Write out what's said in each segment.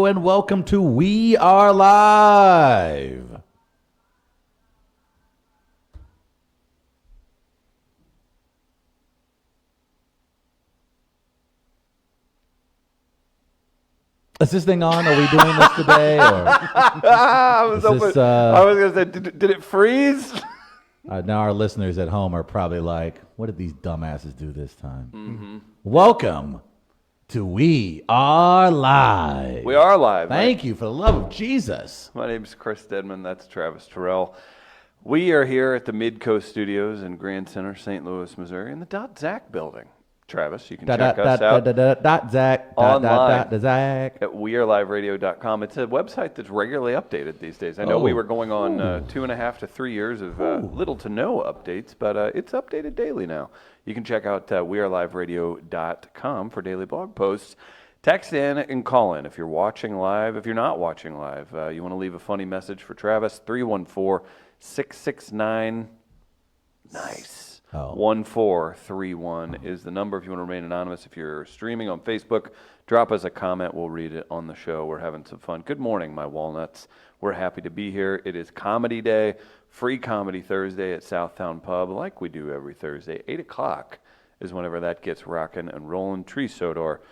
and welcome to We Are Live. Is this thing on? Are we doing this today? Or I was going to say, did it freeze? Now our listeners at home are probably like, what did these dumbasses do this time? Mm-hmm. Welcome to We Are Live. We are live. Thank you, for the love of Jesus. My name is Chris Stedman. That's Travis Terrell. We are here at the Midcoast Studios in Grand Center, St. Louis, Missouri, in the .Zac building. Travis, you can check us out .Zac online Zac at weareliveradio.com. It's a website that's regularly updated these days. I know we were going on 2.5 to 3 years of little to no updates, but it's updated daily now. You can check out weareliveradio.com for daily blog posts. Text in and call in if you're watching live. If you're not watching live, you want to leave a funny message for Travis, 314-669 nice. 1431 is the number if you want to remain anonymous. If you're streaming on Facebook, drop us a comment. We'll read it on the show. We're having some fun. Good morning, my walnuts. We're happy to be here. It is Comedy Day, Free Comedy Thursday at Southtown Pub, like we do every Thursday. 8 o'clock is whenever that gets rocking and rolling. Tree Sodor,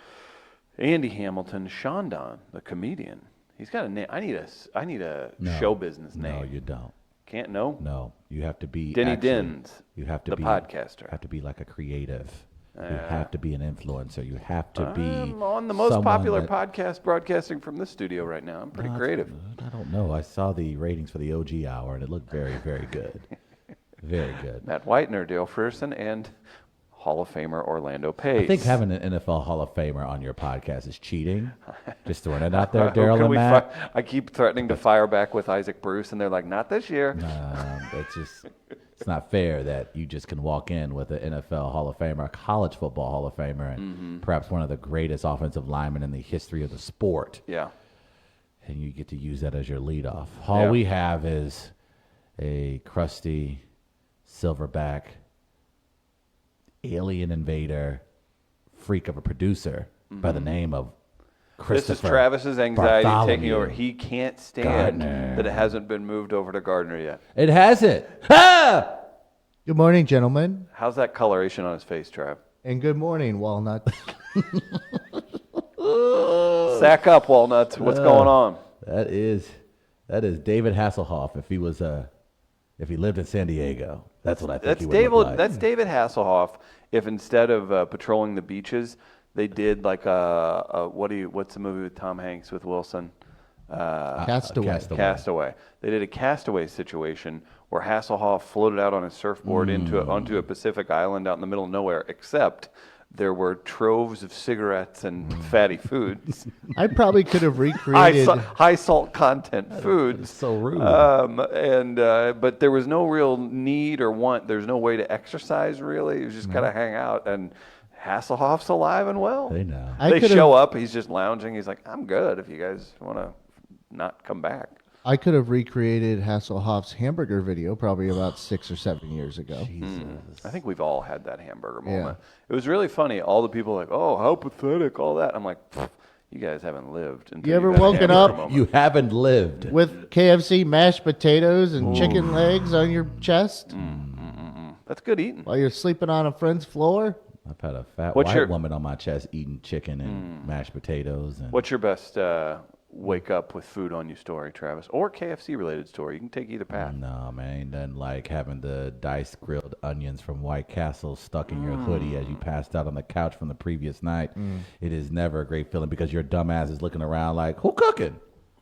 Andy Hamilton, Shondon, the comedian. He's got a name. I need a show business name. No, you don't. Can't know? No, you have to be Denny Dins, you have to the be podcaster. Have to be like a creative. You have to be an influencer. You have to be I'm on the most popular that, podcast broadcasting from this studio right now. I'm pretty creative. I don't know. I saw the ratings for the OG hour, and it looked very, very good. Very good. Matt Whitener, Dale Frierson, and Hall of Famer Orlando Pace. I think having an NFL Hall of Famer on your podcast is cheating. Just throwing it out there, Daryl and Matt. I keep threatening to fire back with Isaac Bruce, and they're like, not this year. It's not fair that you just can walk in with an NFL Hall of Famer, a college football Hall of Famer, and perhaps one of the greatest offensive linemen in the history of the sport. Yeah. And you get to use that as your leadoff. All we have is a crusty silverback alien invader freak of a producer by the name of Christopher. This is Travis's anxiety Bartholomew taking over. He can't stand that it hasn't been moved over to Gardner yet. It hasn't. Ha! Good morning, gentlemen. How's that coloration on his face, Trav? And good morning, Walnut. Sack up, Walnuts. What's going on? That is David Hasselhoff if he lived in San Diego. That's what I think he would look like. That's David Hasselhoff. If instead of patrolling the beaches, they did like what's the movie with Tom Hanks with Wilson? Castaway. They did a Castaway situation where Hasselhoff floated out on his surfboard onto a Pacific island out in the middle of nowhere, except there were troves of cigarettes and fatty foods. I probably could have recreated high salt content foods. So rude. But there was no real need or want. There's no way to exercise really. It was just kind of hang out. And Hasselhoff's alive and well. They know. They show up. He's just lounging. He's like, I'm good if you guys want to not come back. I could have recreated Hasselhoff's hamburger video probably about 6 or 7 years ago. I think we've all had that hamburger moment. It was really funny. All the people like, oh, how pathetic, all that. I'm like, you guys haven't lived. You ever woken up? Moment. You haven't lived. With KFC mashed potatoes and chicken legs on your chest? That's good eating. While you're sleeping on a friend's floor? I've had a fat white woman on my chest eating chicken and mashed potatoes. And what's your best wake up with food on you story, Travis? Or KFC related story? You can take either path. No, man. Ain't nothing like having the diced grilled onions from White Castle stuck in your hoodie as you passed out on the couch from the previous night. It is never a great feeling because your dumbass is looking around like, who cooking?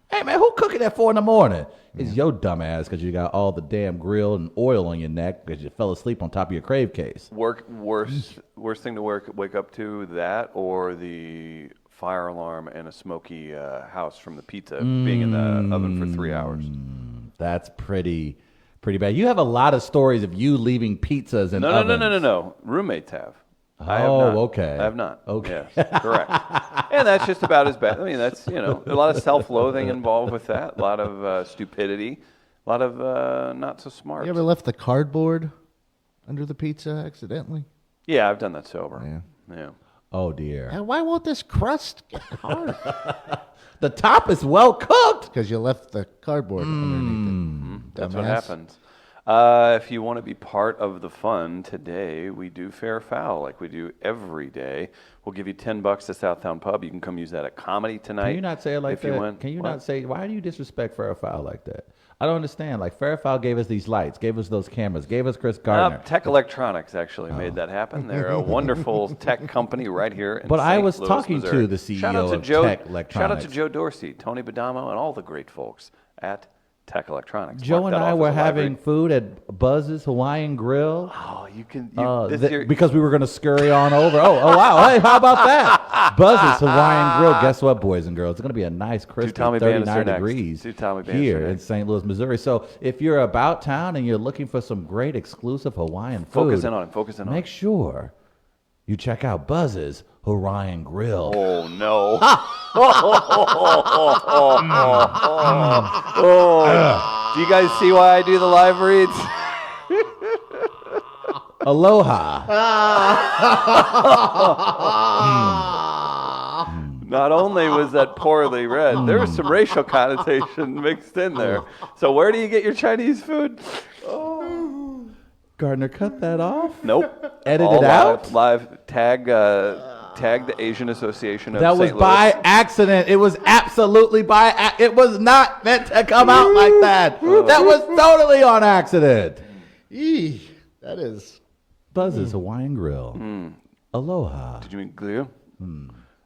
Hey, man, who cooking at 4 a.m? It's your dumbass because you got all the damn grill and oil on your neck because you fell asleep on top of your crave case. Worst thing to wake up to, that or the fire alarm and a smoky house from the pizza being in the oven for 3 hours. That's pretty bad. You have a lot of stories of you leaving pizzas and ovens. No. Roommates have. Okay. I have not. Okay. Yes, correct. And that's just about as bad. I mean, that's, a lot of self-loathing involved with that, a lot of stupidity, a lot of not so smart. You ever left the cardboard under the pizza accidentally? Yeah, I've done that sober. Yeah. Oh, dear. And why won't this crust get hard? The top is well cooked. Because you left the cardboard underneath it. That's what Dumbass. happens. If you want to be part of the fun today, we do Fair Foul like we do every day. We'll give you $10 to Southtown Pub. You can come use that at Comedy tonight. Can you not say it like if that? You win. Can you What? not say, why do you disrespect Fair Foul like that? I don't understand. Like, Fair Foul gave us these lights, gave us those cameras, gave us Chris Gardner. Tech Electronics actually made that happen. They're a wonderful tech company right here in But I St. was Louis, talking Missouri. to the CEO Shout out to of Joe, Tech Shout out Electronics. to Joe Dorsey, Tony Badamo, and all the great folks at Tech Electronics. Joe Mark and that I off were as a library. having food at Buzz's Hawaiian Grill. Oh, you can. Because we were going to scurry on over. Oh, wow. Hey, how about that? Buzz's Hawaiian Grill. Guess what, boys and girls? It's going to be a nice, crispy Tommy 39 Bannister next. degrees Do Tommy Bannister here next. in St. Louis, Missouri. So if you're about town and you're looking for some great exclusive Hawaiian food, Focus in on him. Focus in on make him. sure you check out Buzz's Hawaiian Grill. Oh no! Do you guys see why I do the live reads? Aloha. Not only was that poorly read, there was some racial connotation mixed in there. So where do you get your Chinese food? Gardner, cut that off. Nope. Edit All it out? Live. Tag the Asian Association of That was St. by Louis. accident. It was absolutely by it was not meant to come out like that. That was totally on accident. Eee, that is. Buzz's Hawaiian Grill. Aloha. Did you mean glue?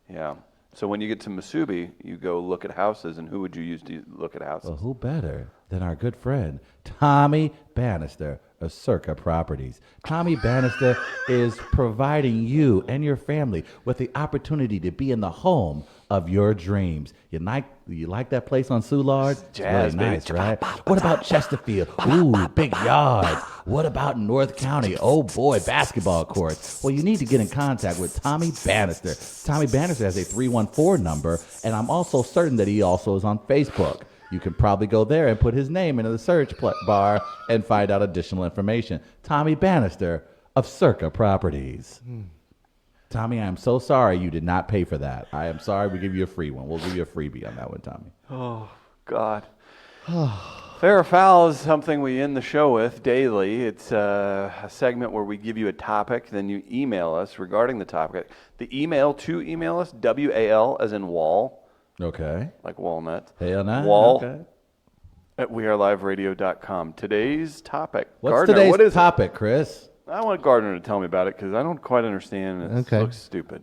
Yeah. So when you get to Masubi, you go look at houses, and who would you use to look at houses? Well, who better than our good friend Tommy Bannister of Circa Properties? Tommy Bannister is providing you and your family with the opportunity to be in the home of your dreams. You like that place on Soulard? It's Jazz, really baby. nice, right? What about Chesterfield? Ooh, big yards. What about North County? Oh boy, basketball courts. Well, you need to get in contact with Tommy Bannister. Tommy Bannister has a 314 number, and I'm also certain that he also is on Facebook. You can probably go there and put his name into the search bar and find out additional information. Tommy Bannister of Circa Properties. Tommy, I'm so sorry you did not pay for that. I am sorry. We give you a free one. We'll give you a freebie on that one, Tommy. Oh, God. Fair or Foul is something we end the show with daily. It's a segment where we give you a topic, then you email us regarding the topic. The email to email us, WAL as in wall, Okay. like walnut. Hell no. Wall Okay. at weareliveradio.com. Today's topic. What's Gardner, today's what is topic, Chris? it? I want Gardner to tell me about it because I don't quite understand. It Okay. looks stupid.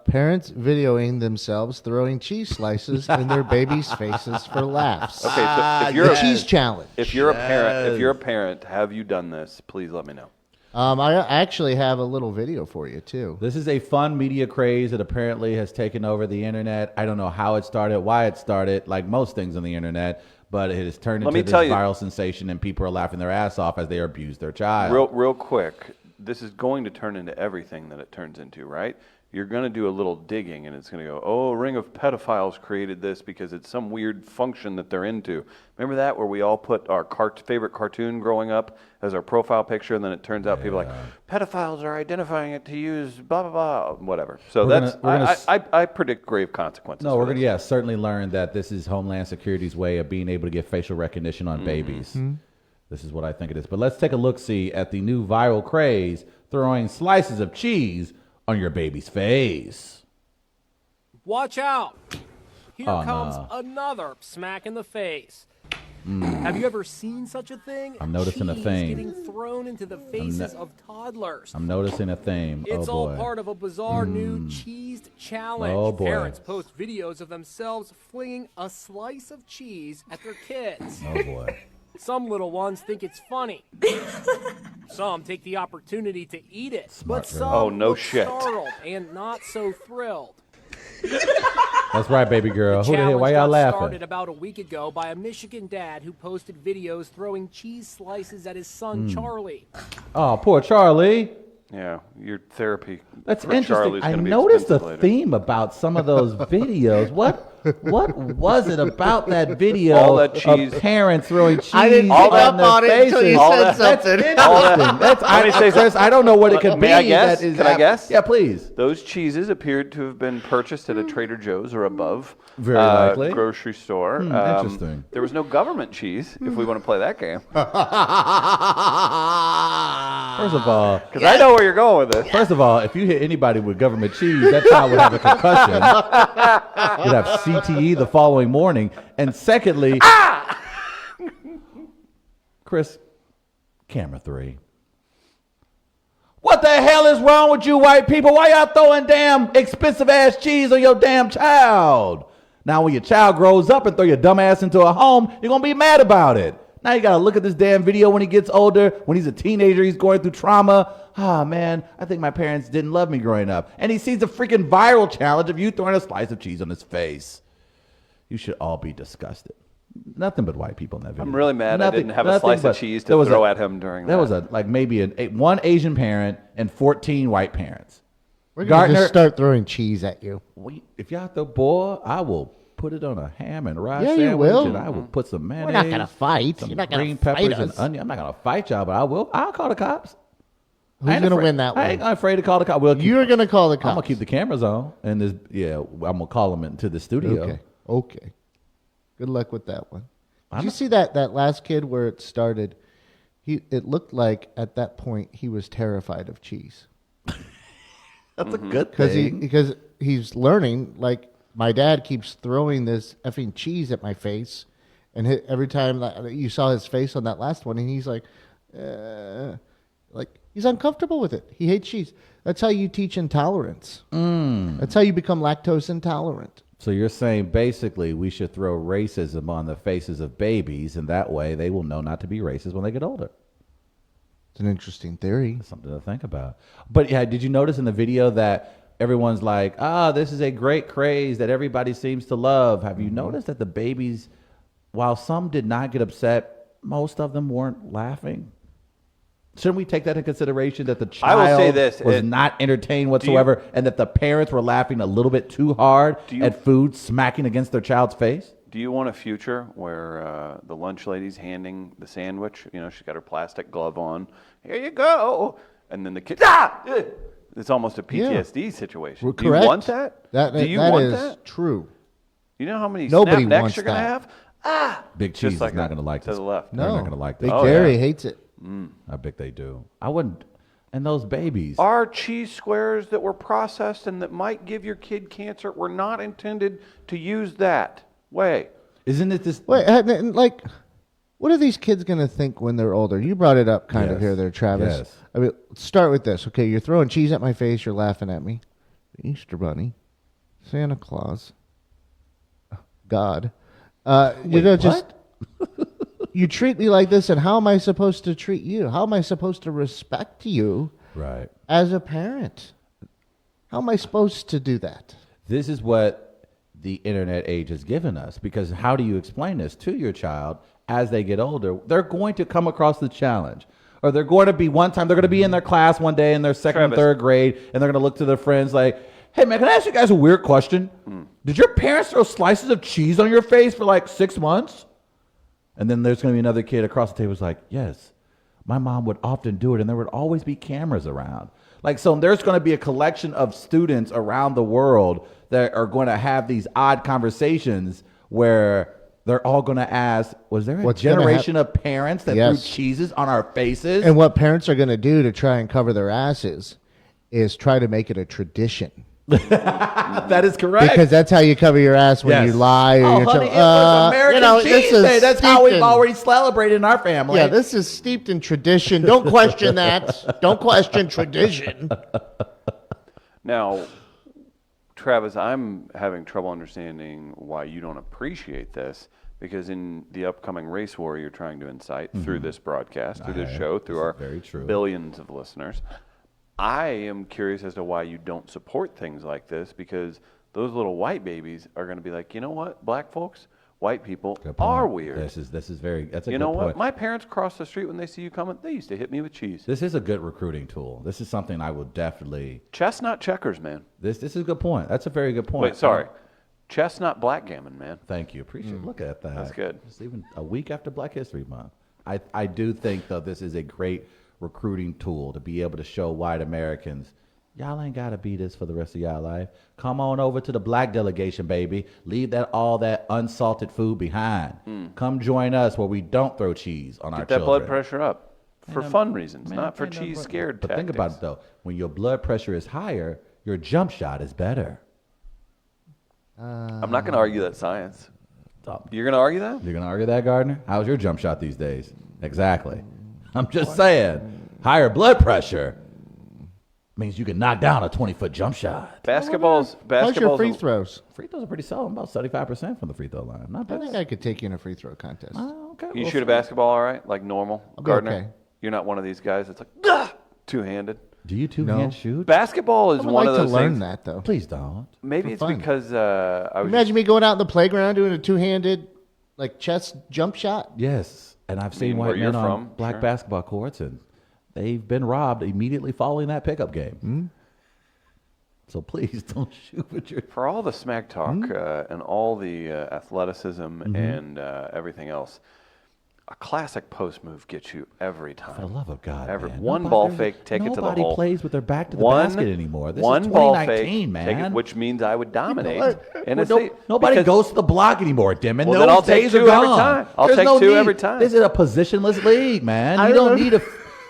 Parents videoing themselves throwing cheese slices in their babies' faces for laughs. Okay, so if The you're cheese challenge. if you're a parent, have you done this? Please let me know. I actually have a little video for you too. This is a fun media craze that apparently has taken over the internet. I don't know how it started, why it started, like most things on the internet, but it has turned Let me into tell this you- viral sensation, and people are laughing their ass off as they abuse their child. Real quick, this is going to turn into everything that it turns into, right? You're going to do a little digging, and it's going to go, oh, a ring of pedophiles created this because it's some weird function that they're into. Remember that, where we all put our favorite cartoon growing up as our profile picture, and then it turns out people are like, pedophiles are identifying it to use blah, blah, blah, whatever. So I predict grave consequences. No, for we're going this. to, certainly learn that this is Homeland Security's way of being able to get facial recognition on babies. This is what I think it is. But let's take a look-see at the new viral craze, throwing slices of cheese on your baby's face. Watch out! Here Oh, comes no. another smack in the face. Have you ever seen such a thing? I'm noticing a Cheese thing. getting thrown into the faces of toddlers. I'm noticing a theme. It's oh, all boy. part of a bizarre new cheesed challenge. Oh, boy. Parents post videos of themselves flinging a slice of cheese at their kids. Oh, boy. Some little ones think it's funny. Some take the opportunity to eat it. Smart, but right? some Oh, no look shit. startled and not so thrilled. That's right, baby girl. Who the hell? Challenge Why y'all got laughing? started about a week ago by a Michigan dad who posted videos throwing cheese slices at his son Charlie. Oh, poor Charlie. Yeah, your therapy. That's for interesting. Charlie's I gonna be noticed a expensive later. theme about some of those videos. What What was it about that video All that cheese. of parents throwing cheese I didn't pick pick on up their on it until faces? you All said that- something. Interesting. Let me say Chris, I don't know what it could May be. I guess? That is Can I guess? Yeah, please. Those cheeses appeared to have been purchased at a Trader Joe's or above. Very likely. Grocery store. Interesting. There was no government cheese, if we want to play that game. First of all, Because I know where you're going with this. First of all, if you hit anybody with government cheese, that child would have a concussion. You'd have CTE the following morning. And secondly, Chris, camera 3. What the hell is wrong with you white people? Why y'all throwing damn expensive ass cheese on your damn child? Now when your child grows up and throw your dumb ass into a home, you're going to be mad about it. Now you got to look at this damn video when he gets older. When he's a teenager, he's going through trauma. Ah, man, I think my parents didn't love me growing up. And he sees the freaking viral challenge of you throwing a slice of cheese on his face. You should all be disgusted. Nothing but white people in that video. I'm really mad I didn't have a slice of cheese to throw at him during that. There was maybe one Asian parent and 14 white parents. We're going to Gardner- just start throwing cheese at you. If y'all throw boy, I will put it on a ham and rice Yeah, you sandwich, will. and I will put some mayonnaise. We're not going to fight. some You're not going green to fight peppers us. and onion. I'm not gonna fight y'all, but I will. I'll call the cops. Who's going to win that I ain't one? afraid to call the cops. Well, You're going to call the I'm cops. gonna keep the cameras on, and this. Yeah, I'm gonna call them into the studio. Okay. Good luck with that one. Did you see that last kid where it started? It looked like at that point he was terrified of cheese That's a good thing. because he's learning. Like my dad keeps throwing this effing cheese at my face, and every time you saw his face on that last one, and he's like he's uncomfortable with it. He hates cheese. That's how you teach intolerance. That's how you become lactose intolerant. So you're saying basically we should throw racism on the faces of babies, and that way they will know not to be racist when they get older. It's an interesting theory. Something to think about. But yeah, did you notice in the video that everyone's like, this is a great craze that everybody seems to love? Have you noticed that the babies, while some did not get upset, most of them weren't laughing? Shouldn't we take that into consideration that the child I will say this, was not entertained whatsoever and that the parents were laughing a little bit too hard at food smacking against their child's face? Do you want a future where the lunch lady's handing the sandwich? You know, she's got her plastic glove on. Here you go. And then the kid, it's almost a PTSD situation. We're Do correct. you want that? Do you want that? True. You know how many Nobody snap necks wants you're going to that. have? Big Cheese is like not that, going to like to this. the left. They're No, not going to like this. Big Oh, Gary yeah. hates it. I bet they do. I wouldn't. And those babies. Our cheese squares that were processed and that might give your kid cancer were not intended to use that way. Isn't it this? Wait, and what are these kids going to think when they're older? You brought it up kind of Yes. here there, Travis. Yes. I mean, let's start with this. Okay, you're throwing cheese at my face. You're laughing at me. Easter Bunny, Santa Claus, God. Just you treat me like this, and how am I supposed to treat you? How am I supposed to respect you Right. as a parent? How am I supposed to do that? This is what the internet age has given us, because how do you explain this to your child as they get older? They're going to come across the challenge, or they're going to be one time, they're going to be in their class one day in their second and Travis. third grade, and they're going to look to their friends like, hey man, can I ask you guys a weird question? Did your parents throw slices of cheese on your face for like 6 months? And then there's going to be another kid across the table who's like, yes, my mom would often do it, and there would always be cameras around. Like, so there's going to be a collection of students around the world that are going to have these odd conversations where they're all going to ask, was there a What's gonna generation of parents that Yes. threw cheeses on our faces? And what parents are going to do to try and cover their asses is try to make it a tradition. That is correct. Because that's how you cover your ass when Yes. you lie. Or Oh, you're honey, it was American this Cheese is Day. That's how we've steeped in- already celebrated in our family. Yeah, this is steeped in tradition. Don't question that. Don't question tradition. Now, Travis, I'm having trouble understanding why you don't appreciate this, because in the upcoming race war you're trying to incite through this broadcast, through this show, through This our is very true. billions of listeners. I am curious as to why you don't support things like this, because those little white babies are going to be like, you know what, black folks, white people Good point. are weird. This is very. That's a You good know point. what? My parents cross the street when they see you coming. They used to hit me with cheese. This is a good recruiting tool. This is something I will definitely. Chestnut checkers, man. This is a good point. That's a very good point. Wait, sorry. Chestnut blackgammon, man. Thank you. Appreciate it. Look at that. That's good. It's even a week after Black History Month. I do think, though, this is a great recruiting tool to be able to show white Americans, y'all ain't got to be this for the rest of y'all life. Come on over to the black delegation, baby. Leave all that unsalted food behind. Come join us where we don't throw cheese on our Get that children. blood pressure up for fun reasons, not for cheese scared But think tactics. about it, though. When your blood pressure is higher, your jump shot is better. I'm not going to argue that science. You're going to argue that? You're going to argue that, Gardner? How's your jump shot these days? Exactly. I'm just saying, higher blood pressure means you can knock down a 20-foot jump shot. How's your free throws? Free throws are pretty solid. I'm about 75% from the free throw line. Not I bad. think I could take you in a free throw contest. Okay. You well, shoot a basketball all right, like normal, I'll be Gardner? okay. You're not one of these guys that's like, two-handed. Do you two-hand shoot? Basketball is I would one like of to those learn things. that, though. Please don't. Maybe For it's fun. because I was Imagine me going out in the playground doing a two-handed, like, chest jump shot. Yes. And I've seen where white you're men on from, black sure. basketball courts, and they've been robbed immediately following that pickup game. So please don't shoot with your... for all the smack talk and all the athleticism and everything else, a classic post move gets you every time. For the love of God, Every man. one Nobody- ball there's- fake, take it to the Nobody hole. plays with their back to the One- basket anymore. This one is ball 2019, fake, take man. it, which means I would dominate. And Well, it's nobody because- goes to the block anymore, Dimon. Well, Those then I'll take days two are every gone. time. I'll There's take no two need. every time. This is a positionless league, man. I You don't remember- need a.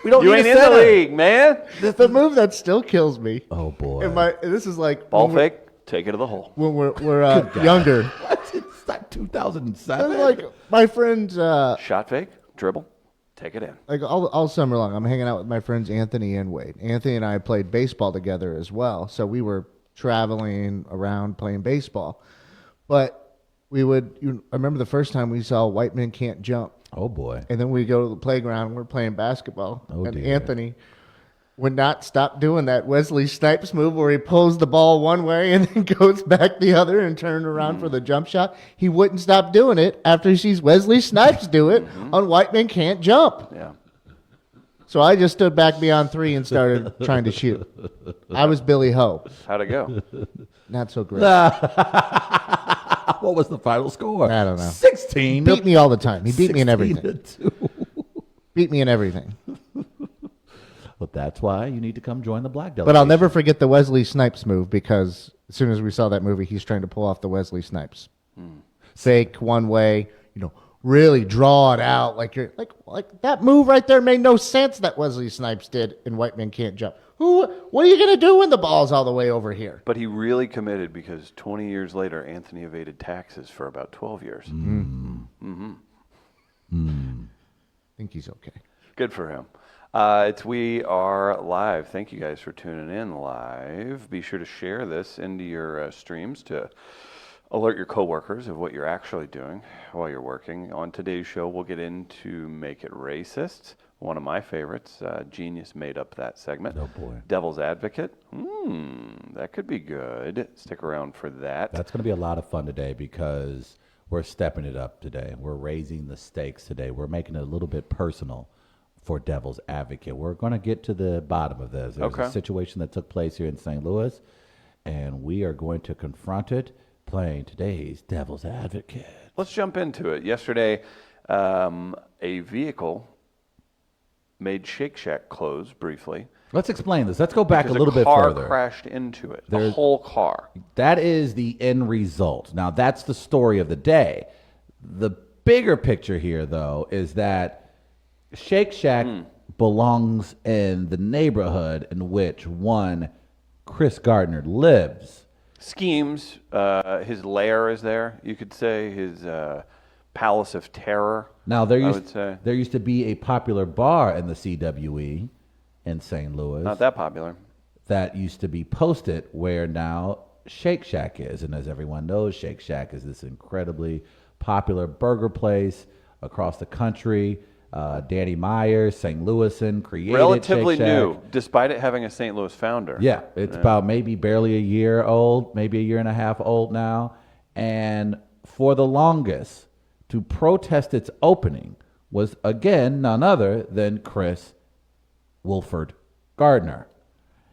We don't You need ain't a in the center. league, man. The move that still kills me. Oh boy. And this is like Ball when we're- fake, take it to the hole. when we're younger. What? It's like 2007. It's like my friends, Shot fake, dribble, take it in. like all summer long, I'm hanging out with my friends Anthony and Wade. Anthony and I played baseball together as well, so we were traveling around playing baseball. But we would. I remember the first time we saw White Men Can't Jump, Oh boy. and then we go to the playground. And we're playing basketball, Oh, and dear. Anthony would not stop doing that Wesley Snipes move where he pulls the ball one way and then goes back the other and turns around for the jump shot. He wouldn't stop doing it after he sees Wesley Snipes do it on White Men Can't Jump. Yeah. So I just stood back beyond three and started trying to shoot. I was Billy Ho. How'd it go? Not so great. What was the final score? I don't know. 16. Beat me all the time. He beat me in everything. 16-2. Beat me in everything. Well, that's why you need to come join the black delegation. But I'll never forget the Wesley Snipes move because as soon as we saw that movie, he's trying to pull off the Wesley Snipes. Fake one way, really draw it out like you're like that move right there made no sense that Wesley Snipes did in White Men Can't Jump. What are you gonna do when the ball's all the way over here? But he really committed because 20 years later, Anthony evaded taxes for about 12 years. I think he's okay. Good for him. We are live. Thank you guys for tuning in live. Be sure to share this into your streams to alert your coworkers of what you're actually doing while you're working. On today's show, we'll get into Make It Racist. One of my favorites. Genius made up that segment. Oh, boy. Devil's Advocate. That could be good. Stick around for that. That's going to be a lot of fun today because we're stepping it up today. We're raising the stakes today. We're making it a little bit personal for Devil's Advocate. We're going to get to the bottom of this. There's Okay. a situation that took place here in St. Louis, and we are going to confront it playing today's Devil's Advocate. Let's jump into it. Yesterday, a vehicle made Shake Shack close briefly. Let's explain this. Let's go back a because little bit car further. crashed into it. The There's- whole car. That is the end result. Now, that's the story of the day. The bigger picture here, though, is that Shake Shack belongs in the neighborhood in which one Chris Gardner lives. Schemes. His lair is there. You could say his palace of terror. Now, I would say there used to be a popular bar in the CWE in St. Louis not that popular. that used to be posted where now Shake Shack is. And as everyone knows, Shake Shack is this incredibly popular burger place across the country. Danny Myers, St. Louisan created Relatively Shake Shack. new, despite it having a St. Louis founder. Yeah, it's about maybe barely a year old, maybe a year and a half old now. And for the longest, to protest its opening was, again, none other than Chris Wilford Gardner.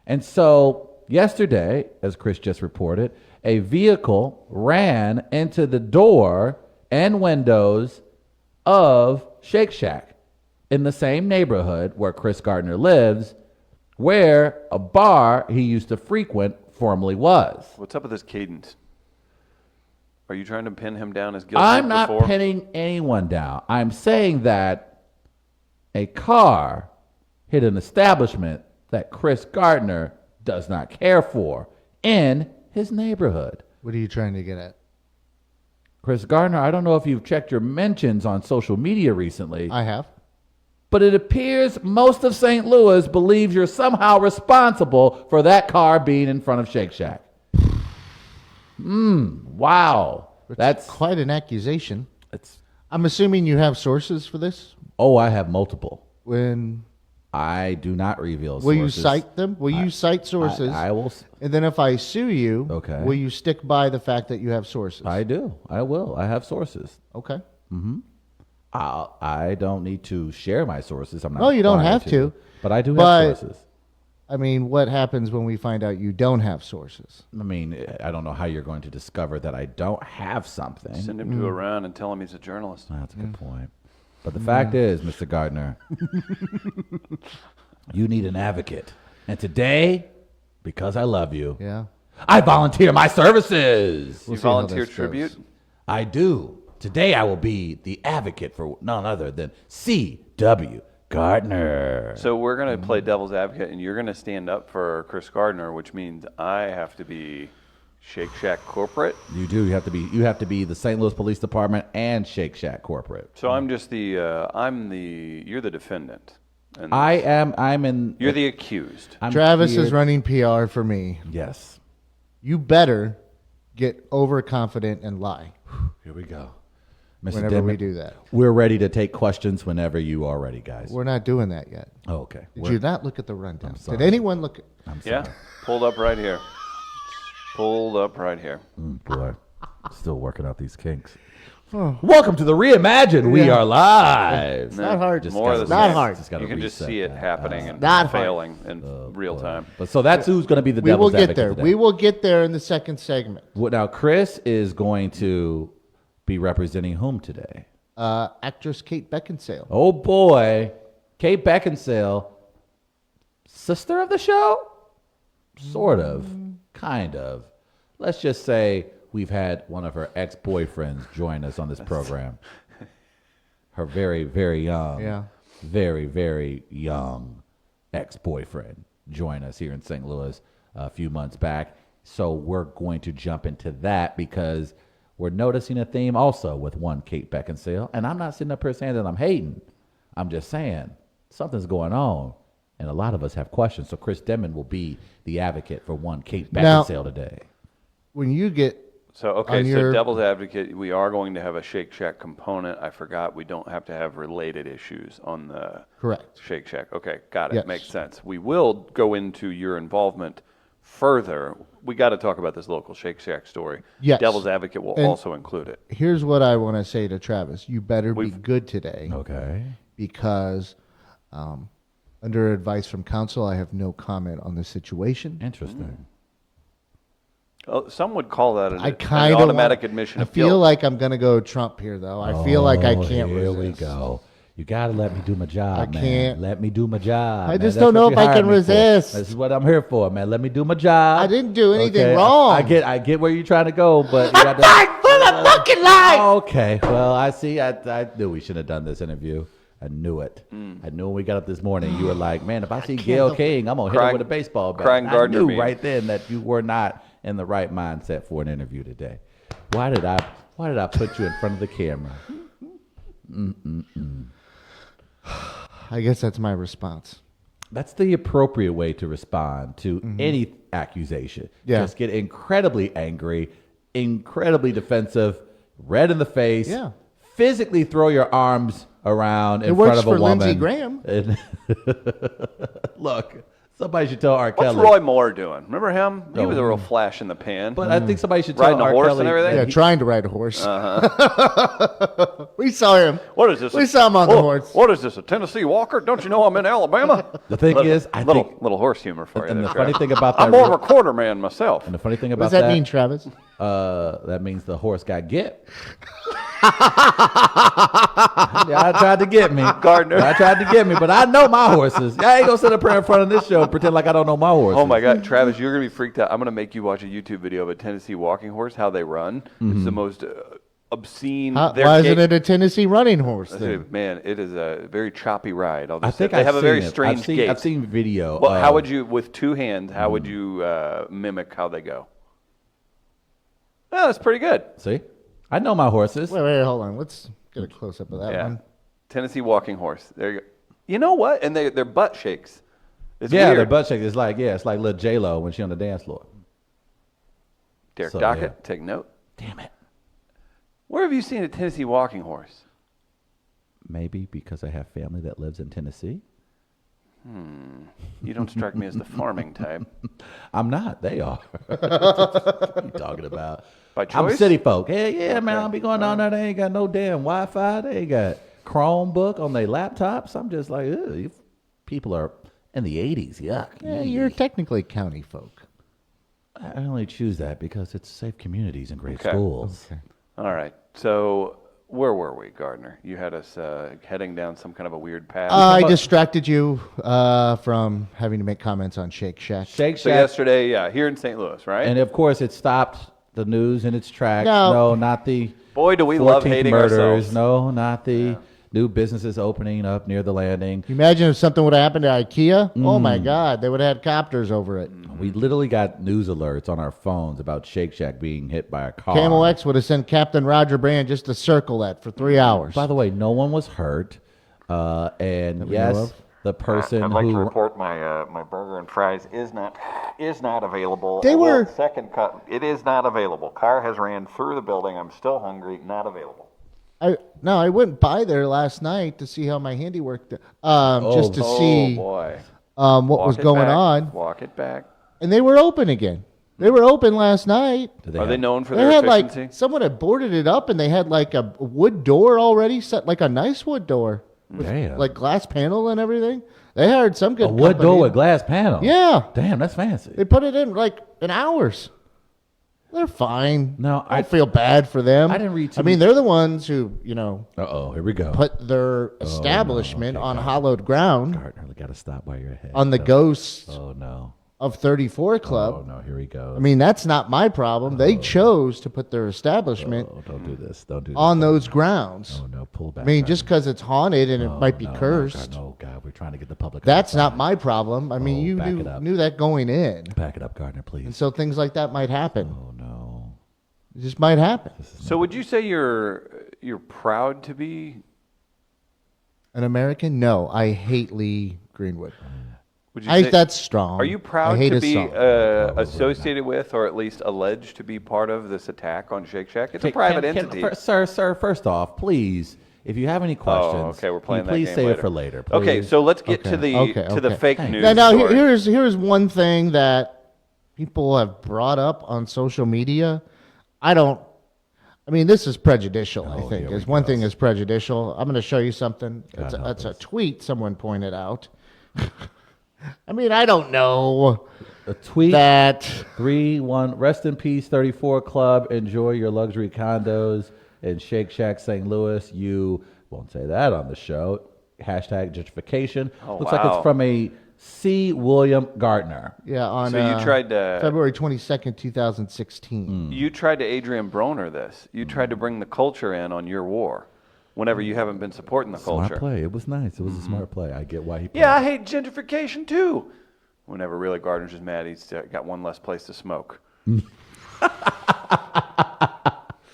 And so, yesterday, as Chris just reported, a vehicle ran into the door and windows of Shake Shack in the same neighborhood where Chris Gardner lives, where a bar he used to frequent formerly was. What's up with this cadence? Are you trying to pin him down as guilty? I'm not before? pinning anyone down. I'm saying that a car hit an establishment that Chris Gardner does not care for in his neighborhood. What are you trying to get at? Chris Gardner, I don't know if you've checked your mentions on social media recently, I have. but it appears most of St. Louis believes you're somehow responsible for that car being in front of Shake Shack. Wow. That's Quite an accusation. it's I'm assuming you have sources for this. oh, I have multiple. When I do not reveal will you sources. cite them? Will you cite sources? I will. And then if I sue you, Okay. will you stick by the fact that you have sources? I do. I will. I have sources. Okay. I don't need to share my sources. I'm not. No, you don't required have to. But I do But- have sources. I mean, what happens when we find out you don't have sources? I mean, I don't know how you're going to discover that I don't have something. Send him to Iran and tell him he's a journalist. That's a good point. But the fact is, Mr. Gardner, you need an advocate. And today, because I love you, Yeah. I volunteer my services. You see how volunteer this goes. tribute? I do. Today I will be the advocate for none other than C.W. Gardner. So we're going to play devil's advocate, and you're going to stand up for Chris Gardner, which means I have to be Shake Shack corporate. You do. You have to be the St. Louis Police Department and Shake Shack corporate. So I'm just you're the defendant. And I'm in. you're the accused. I'm Travis here- is running PR for me. Yes. You better get overconfident and lie Here we go. Mr. whenever we Denman, do that. We're ready to take questions whenever you are ready, guys. We're not doing that yet. Oh, okay. Did you not look at the rundown? sorry. Did anyone look at... I'm sorry. Yeah, pulled up right here. Pulled up right here. Boy, still working out these kinks. Welcome to the Reimagine. We Yeah. are live. It's not hard. Just More of gotta the not same. hard. Just gotta You can just reset see it that. happening and Not hard. failing in real time. But so that's who's going to be the We will devil's get advocate there. today. We will get there in the second segment. Well, now, Chris is going to be representing whom today? Actress Kate Beckinsale. Oh, boy. Kate Beckinsale, sister of the show? Sort of. Kind of. Let's just say we've had one of her ex-boyfriends join us on this program. Her very, very young, Yeah. very, very young ex-boyfriend join us here in St. Louis a few months back. So we're going to jump into that because we're noticing a theme also with one Kate Beckinsale. And I'm not sitting up here saying that I'm hating. I'm just saying something's going on. And a lot of us have questions. So Chris Denman will be the advocate for one Kate Now- Beckinsale today. When you get... So, okay, On so your- devil's advocate, we are going to have a Shake Shack component. I forgot we don't have to have related issues on the Correct. Shake Shack. Okay, got it. Yes. Makes sense. We will go into your involvement further. We got to talk about this local Shake Shack story. Yes. Devil's advocate will And- also include it. Here's what I want to say to Travis. You better be good today Okay. because under advice from counsel, I have no comment on the situation. Interesting. Oh, some would call that I an kind of automatic admission I of feel guilt. like I'm going to go Trump here, though. I feel like I can't Here resist. we go. You got to let me do my job, I man. can't. Let me do my job. I man. just That's don't know what if you I hired can me for. resist. This is what I'm here for, man. Let me do my job. I didn't do anything Okay, wrong. I get where you're trying to go, but you got to. full of fucking lies. Okay. Well, I see. I knew we should have done this interview. I knew it. I knew when we got up this morning, you were like, man, if I see Gail help King, I'm going to hit her Crying- with a baseball bat. crying I Gardner knew meme. right then that you were not in the right mindset for an interview today. Why did I put you in front of the camera? I guess that's my response. That's the appropriate way to respond to any accusation. Yeah. Just get incredibly angry, incredibly defensive, red in the face. Yeah. Physically throw your arms around in It works front of a for woman. Lindsey Graham. And- Look, Somebody should tell R. What's Kelly. Roy Moore doing? Remember him? He Oh, was a real flash in the pan. But I think somebody should tell Riding a R. horse Kelly and everything? Yeah, that trying to ride a horse. Uh-huh. We saw him. What is this? We saw him on the horse. What is this, a Tennessee Walker? Don't you know I'm in Alabama? The thing is, I think, little horse humor for you. and there, the funny Travis. thing about that, I'm more of a quarter man myself. and the funny thing What about does that mean, Travis? That means the horse got get. Y'all tried to get me, Gardner. Y'all tried to get me, but I know my horses. I ain't gonna sit up here in front of this show and pretend like I don't know my horses. Oh my God, Travis, you're gonna be freaked out. I'm gonna make you watch a YouTube video of a Tennessee walking horse, how they run. It's the most obscene. Why isn't it a Tennessee running horse then? Man, it is a very choppy ride. I think they have a very seen it. strange gait. I've seen video. Well, how would you, with two hands, how would you mimic how they go? Oh, that's pretty good. See, I know my horses. Wait, hold on. Let's get a close up of that Yeah, one. Tennessee walking horse. There you go. You know what? And their butt shakes. It's Yeah, weird. their butt shake is like it's like little J Lo when she on the dance floor. Derek So, Dockett, yeah. take note. Damn it. Where have you seen a Tennessee walking horse? Maybe because I have family that lives in Tennessee. You don't strike me as the farming type. I'm not. They are. What are you talking about? By I'm choice? city folk. Yeah, man. Okay. I'll be going down there. They ain't got no damn Wi-Fi. They ain't got Chromebook on their laptops. I'm just like, ugh, you people are in the 80s. Yuck. Yeah, you're technically county folk. I only choose that because it's safe communities and great Okay. schools. Okay. All right. So where were we, Gardner? You had us heading down some kind of a weird path. I distracted you from having to make comments on Shake Shack. Shake so Shack. yesterday, yeah, here in St. Louis, right? And of course, it stopped the news in its tracks. No. No, not the Boy, do we 14th love hating murders. ourselves. No, not the new businesses opening up near the landing. Imagine if something would have happened to IKEA. Oh my God, they would have had copters over it. We literally got news alerts on our phones about Shake Shack being hit by a car. Camel X would have sent Captain Roger Brand just to circle that for 3 hours. By the way, no one was hurt. And we know yes, of? the person I'd like to who report my burger and fries is not available. They were- second cut. It is not available. Car has ran through the building. I'm still hungry. Not available. I went by there last night to see how my handiwork, just to oh, see boy. what Walk was it going back. on, Walk it back. and they were open again. They were open last night. do Are they have- known for They their had efficiency? like someone had boarded it up, and they had like a wood door already set, like a nice wood door, with Damn. like glass panel and everything. They hired some good a wood company. door with glass panel? Yeah, Damn, that's fancy. they put it in like in hours. They're fine. No, I don't feel bad for them. I didn't read too I mean, many- they're the ones who Uh-oh, here we go. put their establishment okay, on got it. hallowed ground Gardner, got to stop while you're ahead. on the ghost Oh, no. of 34 Club. Oh, no, here we go. I mean, that's not my problem. They chose to put their establishment Oh, don't do this. Don't do this. on those grounds. Oh, no, pull back. I mean, Gardner. just because it's haunted and it Oh, might be no, cursed, No, God, we're trying to get the public. that's not outside. my problem. I mean, Oh, you back it up. knew that going in. Back it up, Gardner, please. And so things like that might happen. Oh, no. It just might happen. So would you say you're proud to be? An American? No, I hate Lee Greenwood. Would you say, That's strong. Are you I proud hate to his be song. associated with, or at least alleged to be part of this attack on Shake Shack? It's a private entity. Sir, first off, please, if you have any questions, Oh, okay, we're playing can you that please game save later. it for later. Okay, please? so let's get to the Okay, to the okay. fake Thank you. news. Now, story. here's one thing that people have brought up on social media. I mean, this is prejudicial, I think. here we Is one go. thing is prejudicial. I'm going to show you something. God help That's a us. tweet someone pointed out. I mean, I don't know A tweet. that. 3-1. Rest in peace, 34 Club. Enjoy your luxury condos in Shake Shack, St. Louis. You won't say that on the show. Hashtag gentrification. Oh, Looks like wow. it's from a C. William Gardner. Yeah, on So you tried to- February 22nd, 2016. You tried to Adrian Broner this. You tried to bring the culture in on your war, whenever you haven't been supporting the Smart culture. play. It was nice. It was a smart play. I get why he. Yeah, I hate gentrification too. Whenever really Gardner's just mad, he's got one less place to smoke.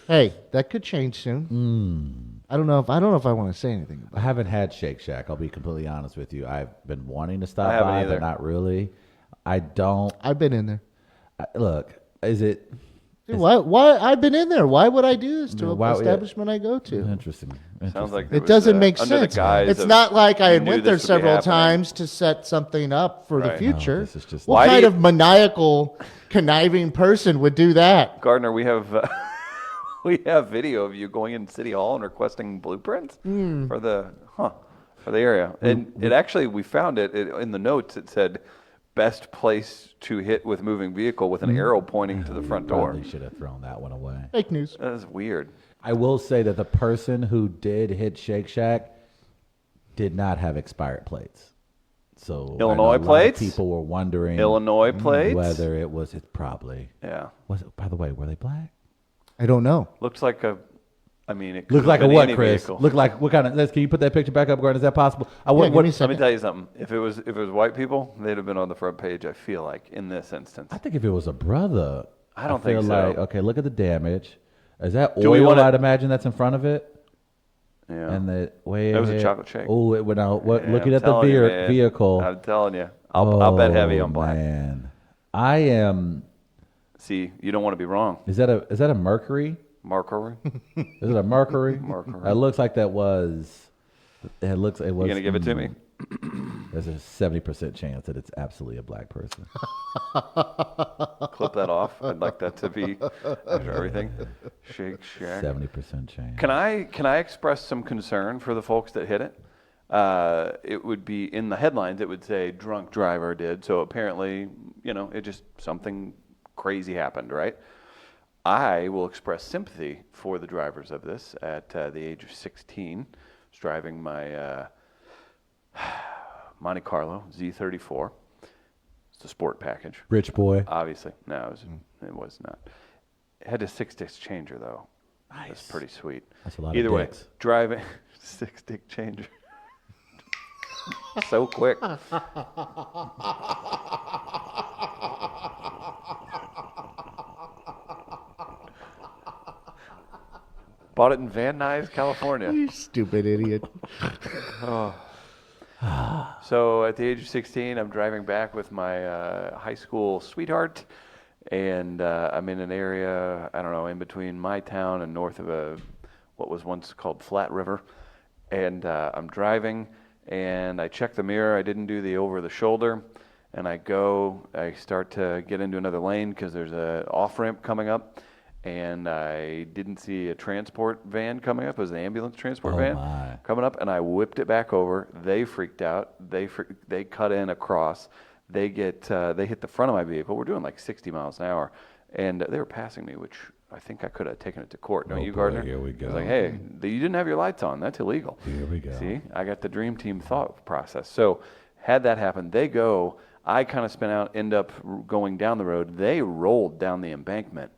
Hey, that could change soon. I don't know if I want to say anything about I haven't had Shake Shack. I'll be completely honest with you. I've been wanting to stop I haven't by, either. but not really. I don't. it. I've been in there. Look, is it? Dude, why? I've been in there. Why would I do this to Yeah, an why- yeah. establishment I go to? Interesting. Sounds like It doesn't make under the sense. guise It's of not like I you had knew went there this would be several happening. times to set something up for the Right. future. No, this is just- what Why do kind you- of maniacal, conniving person would do that? Gardner, we have we have video of you going in City Hall and requesting blueprints for the area. And it actually, we found it in the notes. It said best place to hit with moving vehicle with an arrow pointing to the front door. Probably should have thrown that one away. Fake news. That is weird. I will say that the person who did hit Shake Shack did not have expired plates. So I know Illinois a lot of plates? people were wondering Illinois plates. whether it was probably Yeah, was it. By the way, were they black? I don't know. looks like a. I mean, it could Look have like a been what, any Chris? vehicle. Look like what kind of? Can you put that picture back up, Gordon? Is that possible? I Yeah, what, give what, me a Let second. me tell you something. If it was white people, they'd have been on the front page. I feel like in this instance. I think if it was a brother, I don't feel think so. like okay. Look at the damage. Is that Do we oil? wanna- I'd imagine that's in front of it. Yeah. And the way That was a ahead- chocolate shake. Oh, it went out. What? Yeah, Looking I'm at the telling you, man. vehicle. I'm telling you, I'll bet heavy Oh, on black. Man, I am. See, you don't want to be wrong. Is that a Mercury? Mercury. Is it a Mercury? Mercury. It looks like that was. It looks. It was. You gonna give it to me? There's a 70% chance that it's absolutely a black person. Clip that off. I'd like that to be after everything. Shake Shack. 70% chance. Can I express some concern for the folks that hit it? It would be in the headlines. It would say drunk driver did. So apparently, it just something crazy happened, right? I will express sympathy for the drivers of this. At the age of 16, I was driving my Monte Carlo Z34. It's the sport package. Rich boy. Obviously, no, it was not. It had a 6-disc changer though. That's Nice. pretty sweet. That's a lot Either of way, dicks. driving 6-disc changer. So quick. Bought it in Van Nuys, California. You stupid idiot. So at the age of 16, I'm driving back with my high school sweetheart, and I'm in an area, I don't know, in between my town and north of what was once called Flat River. And I'm driving, and I check the mirror. I didn't do the over the shoulder, and I start to get into another lane because there's an off-ramp coming up. And I didn't see a transport van coming up. It was an ambulance transport van my. coming up, and I whipped it back over. They freaked out. They cut in across. They hit the front of my vehicle. We're doing like 60 miles an hour, and they were passing me, which I think I could have taken it to court. Don't Oh, you, boy, Gardner? here we I go. was like, hey, you didn't have your lights on. That's illegal. Here we go. See, I got the dream team thought process. So had that happen, they go. I kind of spin out, end up going down the road. They rolled down the embankment.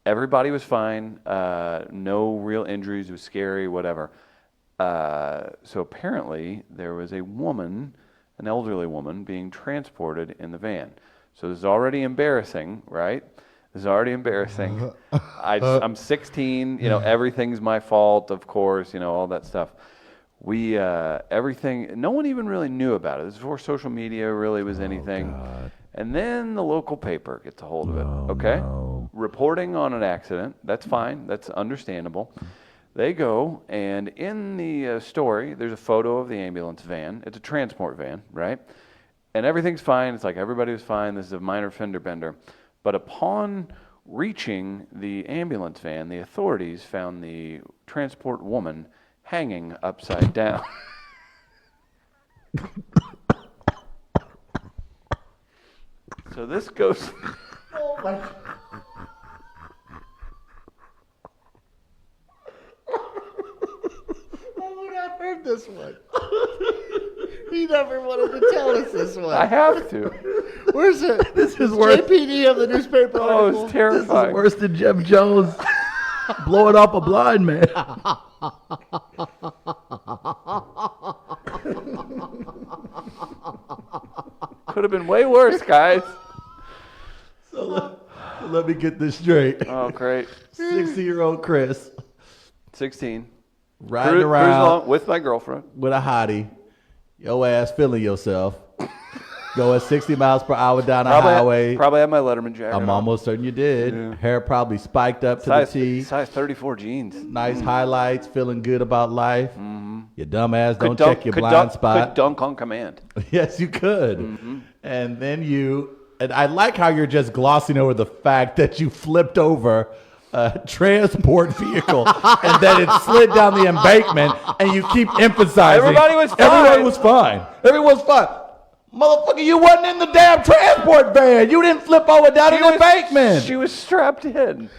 Everybody was fine. No real injuries. It was scary, whatever. So apparently there was a woman, an elderly woman, being transported in the van. So this is already embarrassing, right? This is already embarrassing. I'm 16. Everything's my fault, of course. All that stuff. Everything. No one even really knew about it. This is before social media really was anything. God. And then the local paper gets a hold of it. Oh, Okay? no. Reporting on an accident. That's fine. That's understandable. They go, and in the story, there's a photo of the ambulance van. It's a transport van, right? And everything's fine. It's like everybody was fine. This is a minor fender bender. But upon reaching the ambulance van, the authorities found the transport woman hanging upside down. So this goes. Oh my. I would have heard this one. He never wanted to tell us this one. I have to. Where's it? This is worse. JPD of the newspaper Oh, article. it's terrifying. Worse than Jeff Jones blowing up a blind man. Could have been way worse, guys. So let me get this straight. Oh, great. 60-year-old Chris 16. riding Cruise around along with my girlfriend. with a hottie. Your ass feeling yourself. Go at 60 miles per hour down a highway. Probably had my Letterman jacket. I'm on. almost certain you did. Yeah. Hair probably spiked up to Size, the T. size 34 jeans. Nice highlights, feeling good about life. Your dumb ass don't Could dunk- check your could blind dunk- spot. Could dunk on command. Yes, you could. And then and I like how you're just glossing over the fact that you flipped over a transport vehicle and then it slid down the embankment, and you keep emphasizing Everybody was fine. Everyone was fine. Everyone's fine. Motherfucker, you wasn't in the damn transport van. You didn't flip over down an embankment. She was strapped in.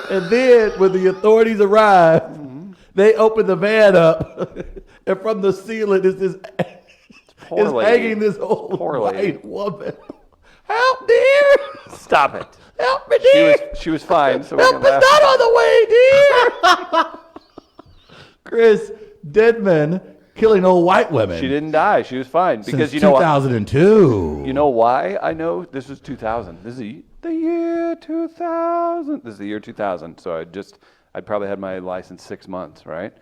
And then when the authorities arrived, they opened the van up, and from the ceiling is hanging this old Poor lady. white woman. Help, dear! Stop it. Help me, dear! She was fine. So we Help can is laugh. not on the way, dear! Chris Deadman killing old white women. She didn't die. She was fine because Since you know what? 2002. You know why I know this was 2000? This is the year 2000. This is the year 2000. So I'd probably had my license 6 months, right?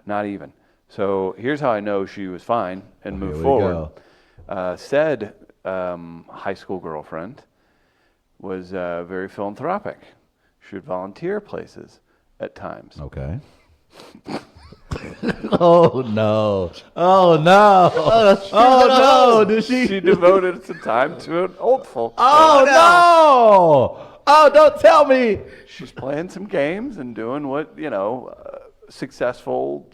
Not even. So here's how I know she was fine and moved we forward. Said high school girlfriend was very philanthropic. She would volunteer places at times. Okay. Oh no! Oh no! Oh no! Did she? She devoted some time to an old folk. Oh no! Oh, don't tell me! She's playing some games and doing what, successful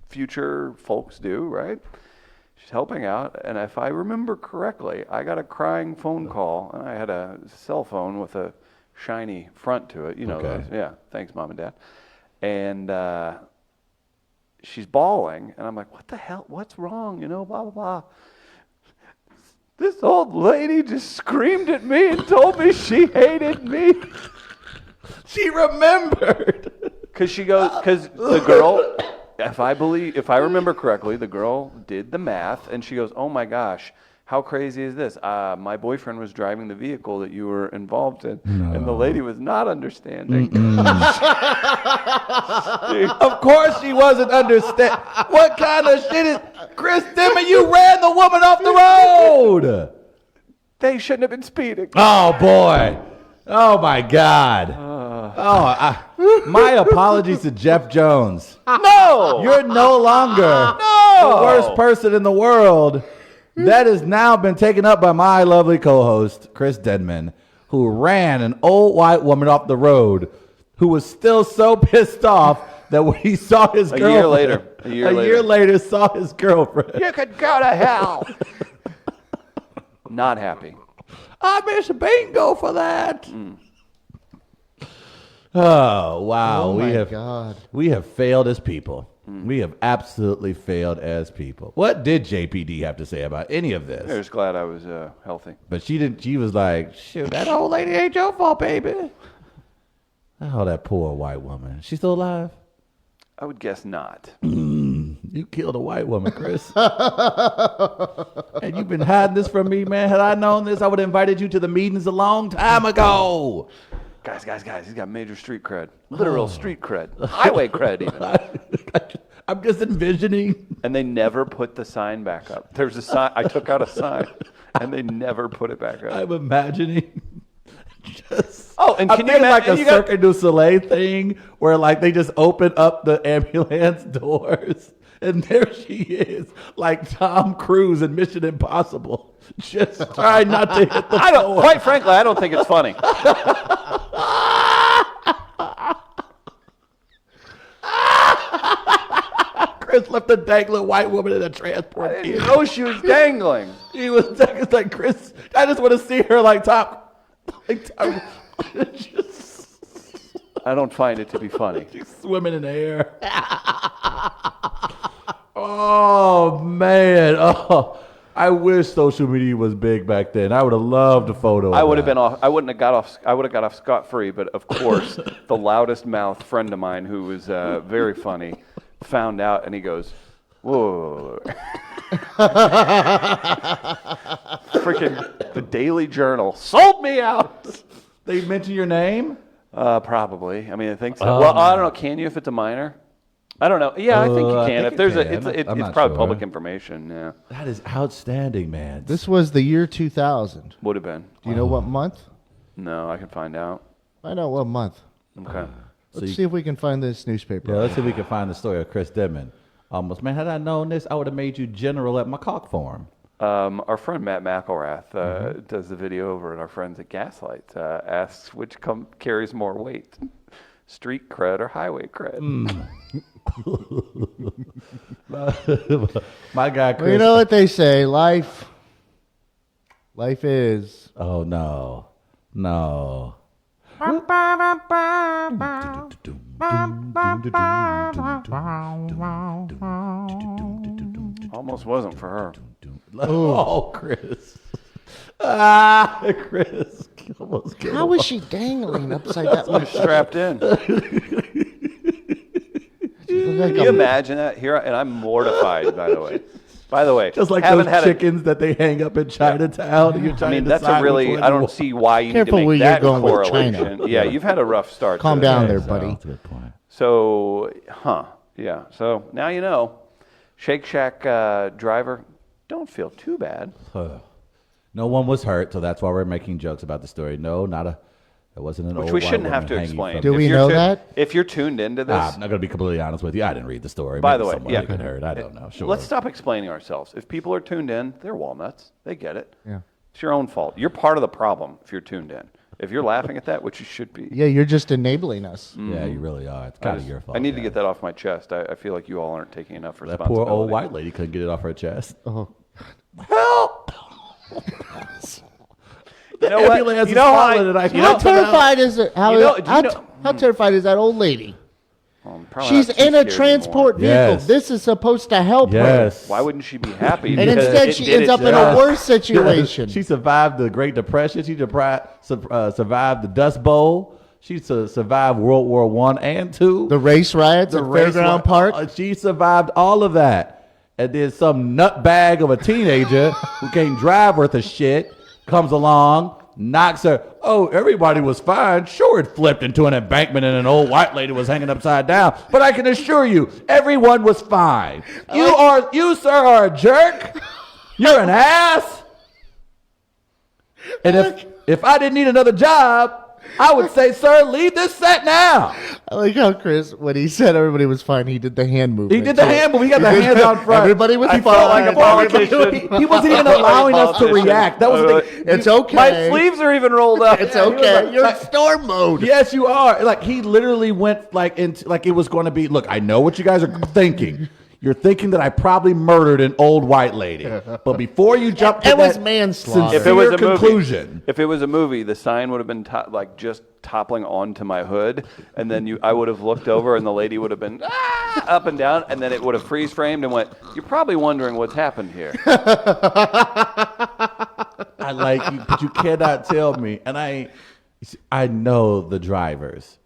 future folks do, right? She's helping out. And if I remember correctly, I got a crying phone call, and I had a cell phone with a shiny front to it. You know, Okay. those. Yeah, thanks, Mom and Dad. And she's bawling, and I'm like, what the hell? What's wrong? Blah, blah, blah. This old lady just screamed at me and told me she hated me. She remembered. Because the girl, if I remember correctly, the girl did the math, and she goes, oh my gosh, how crazy is this? My boyfriend was driving the vehicle that you were involved in, and the lady was not understanding. Of course she wasn't understand. What kind of shit is Chris Dimmer? You ran the woman off the road. They shouldn't have been speeding. Oh boy. Oh my God. My apologies to Jeff Jones. No! You're no longer the worst person in the world. That has now been taken up by my lovely co-host, Chris Denman, who ran an old white woman off the road who was still so pissed off that when he saw his girlfriend. A year later saw his girlfriend. You could go to hell. Not happy. I miss bingo for that. Oh, wow. Oh my God. We have failed as people. We have absolutely failed as people. What did JPD have to say about any of this? I'm just glad I was healthy. But she didn't. She was like, "Shoot, that old lady ain't your fault, baby." Oh, that poor white woman. She's still alive? I would guess not. You killed a white woman, Chris. And you've been hiding this from me, man. Had I known this, I would have invited you to the meetings a long time ago. Guys, he's got major street cred. Literal street cred. Highway cred, even. I'm just envisioning. And they never put the sign back up. There's a sign. I took out a sign, and they never put it back up. I'm imagining just. Oh, and I'm can you thinking like imagine? a Cirque du Soleil thing where like they just open up the ambulance doors and there she is, like Tom Cruise in Mission Impossible, just trying not to hit the floor. Quite frankly, I don't think it's funny. Chris left a dangling white woman in a transport I vehicle. didn't know she was dangling. He was it's like, Chris, I just want to see her like top. I don't find it to be funny. She's swimming in the air. Oh man! Oh, I wish social media was big back then. I would have loved a photo. I would have been off. I wouldn't have got off. I would have got off scot-free. But of course, the loudest mouth friend of mine, who was very funny, found out, and he goes, "Whoa!" Freaking the Daily Journal sold me out. They mention your name? Probably. I mean, I think so. Well, I don't know. Can you if it's a minor? I don't know. Yeah, I think you I can. think If there's you a, can. it's I'm not probably sure. public information. Yeah, That is outstanding, man. This was the year 2000. would have been. Do you know what month? No, I can find out. Find out what month. Okay. Let's see if we can find this newspaper. Yeah, let's see if we can find the story of Chris Denman. Almost, man, had I known this, I would have made you general at McCock Forum. Our friend Matt McElrath does the video over at our friends at Gaslight. Asks which carries more weight, street cred or highway cred. My guy, Chris. Well, you know what they say, life is. Oh, no. No. Almost wasn't for her. Oh, Chris. Ah, Chris. Almost killed How him. is she dangling upside down? Strapped in. Can you imagine that? And I'm mortified, by the way. By the way, Just like haven't those had chickens that they hang up in Chinatown. And you're I trying mean, to that's a decide really. which one I you don't want. see why you Careful need to where make you're that going with correlation. China. Yeah, you've had a rough start. Calm to down this. there, So, buddy. that's a good point. So, yeah. So now you know. Shake Shack driver, don't feel too bad. No one was hurt, so that's why we're making jokes about the story. No, it wasn't an Which old we white shouldn't have woman to hanging explain. from- Do If we you're know that? If you're tuned into this, I'm not going to be completely honest with you. I didn't read the story. by Maybe the way, somebody yeah, got hurt. I don't know. Sure. Let's stop explaining ourselves. If people are tuned in, they're walnuts. They get it. Yeah. It's your own fault. You're part of the problem if you're tuned in. If you're laughing at that, which you should be. Yeah, you're just enabling us. Yeah, you really are. It's kind of your fault. I need to guys. get that off my chest. I feel like you all aren't taking enough That responsibility. poor old white lady couldn't get it off her chest. Oh, Help! You know what? ambulance You is know how falling and I you can't how know, come out. terrified is it? How, You know- do you know- how terrified is that old lady? I'm probably She's not too in a scared transport anymore. vehicle. Yes. This is supposed to help her. Yes. Why wouldn't she be happy? And Because instead it she did ends its up in job. a worse situation. She survived the Great Depression. She survived the Dust Bowl. She survived World War I and II. The race riots at race Fairground wa- Park. She survived all of that. And then some nutbag of a teenager who can't drive worth a shit comes along, knocks her. Oh, everybody was fine. Sure, it flipped into an embankment and an old white lady was hanging upside down. But I can assure you, everyone was fine. You, sir, are a jerk. You're an ass. And if I didn't need another job, I would say, sir, leave this set now. I like how Chris, when he said everybody was fine, he did the hand movement. He did the hand, but we got the hands out front. Everybody was I fine. felt like a politician. He wasn't even allowing us to Politician. react. That was the thing. It's okay. My sleeves are even rolled up. It's Yeah, he was okay. like- You're like- in storm mode. Yes, you are. Like he literally went into like it was going to be. Look, I know what you guys are thinking. You're thinking that I probably murdered an old white lady, but before you jump to It was that manslaughter. If it was a conclusion, movie, if it was a movie, the sign would have been just toppling onto my hood, and then I would have looked over, and the lady would have been up and down, and then it would have freeze framed and went. You're probably wondering what's happened here. I like you, but you cannot tell me. And I know the drivers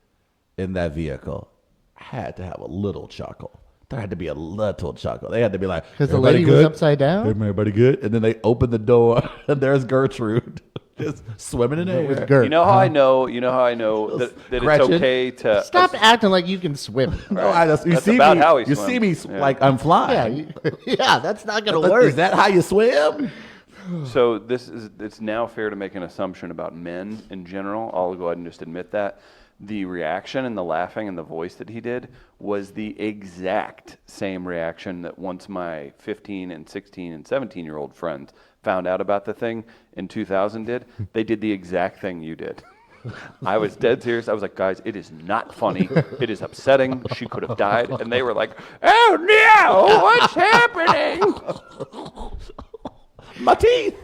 in that vehicle had to have a little chuckle. There had to be a little chuckle. They had to be like, Because the "Everybody lady was good? upside down? Everybody good?" And then they open the door, and there's Gertrude just swimming in the With air. Gert. You know how I know? You know how I know that it's Gretchen? okay to Stop acting like you can swim. No, I just, you That's see about me. how he You swims. see me Yeah. like I'm flying. Yeah, that's not going to work. Is that how you swim? So it's now fair to make an assumption about men in general. I'll go ahead and just admit that. The reaction and the laughing and the voice that he did was the exact same reaction that once my 15 and 16 and 17-year-old friends found out about the thing in 2000 did. They did the exact thing you did. I was dead serious. I was like, guys, it is not funny. It is upsetting. She could have died. And they were like, oh no, what's happening? My teeth.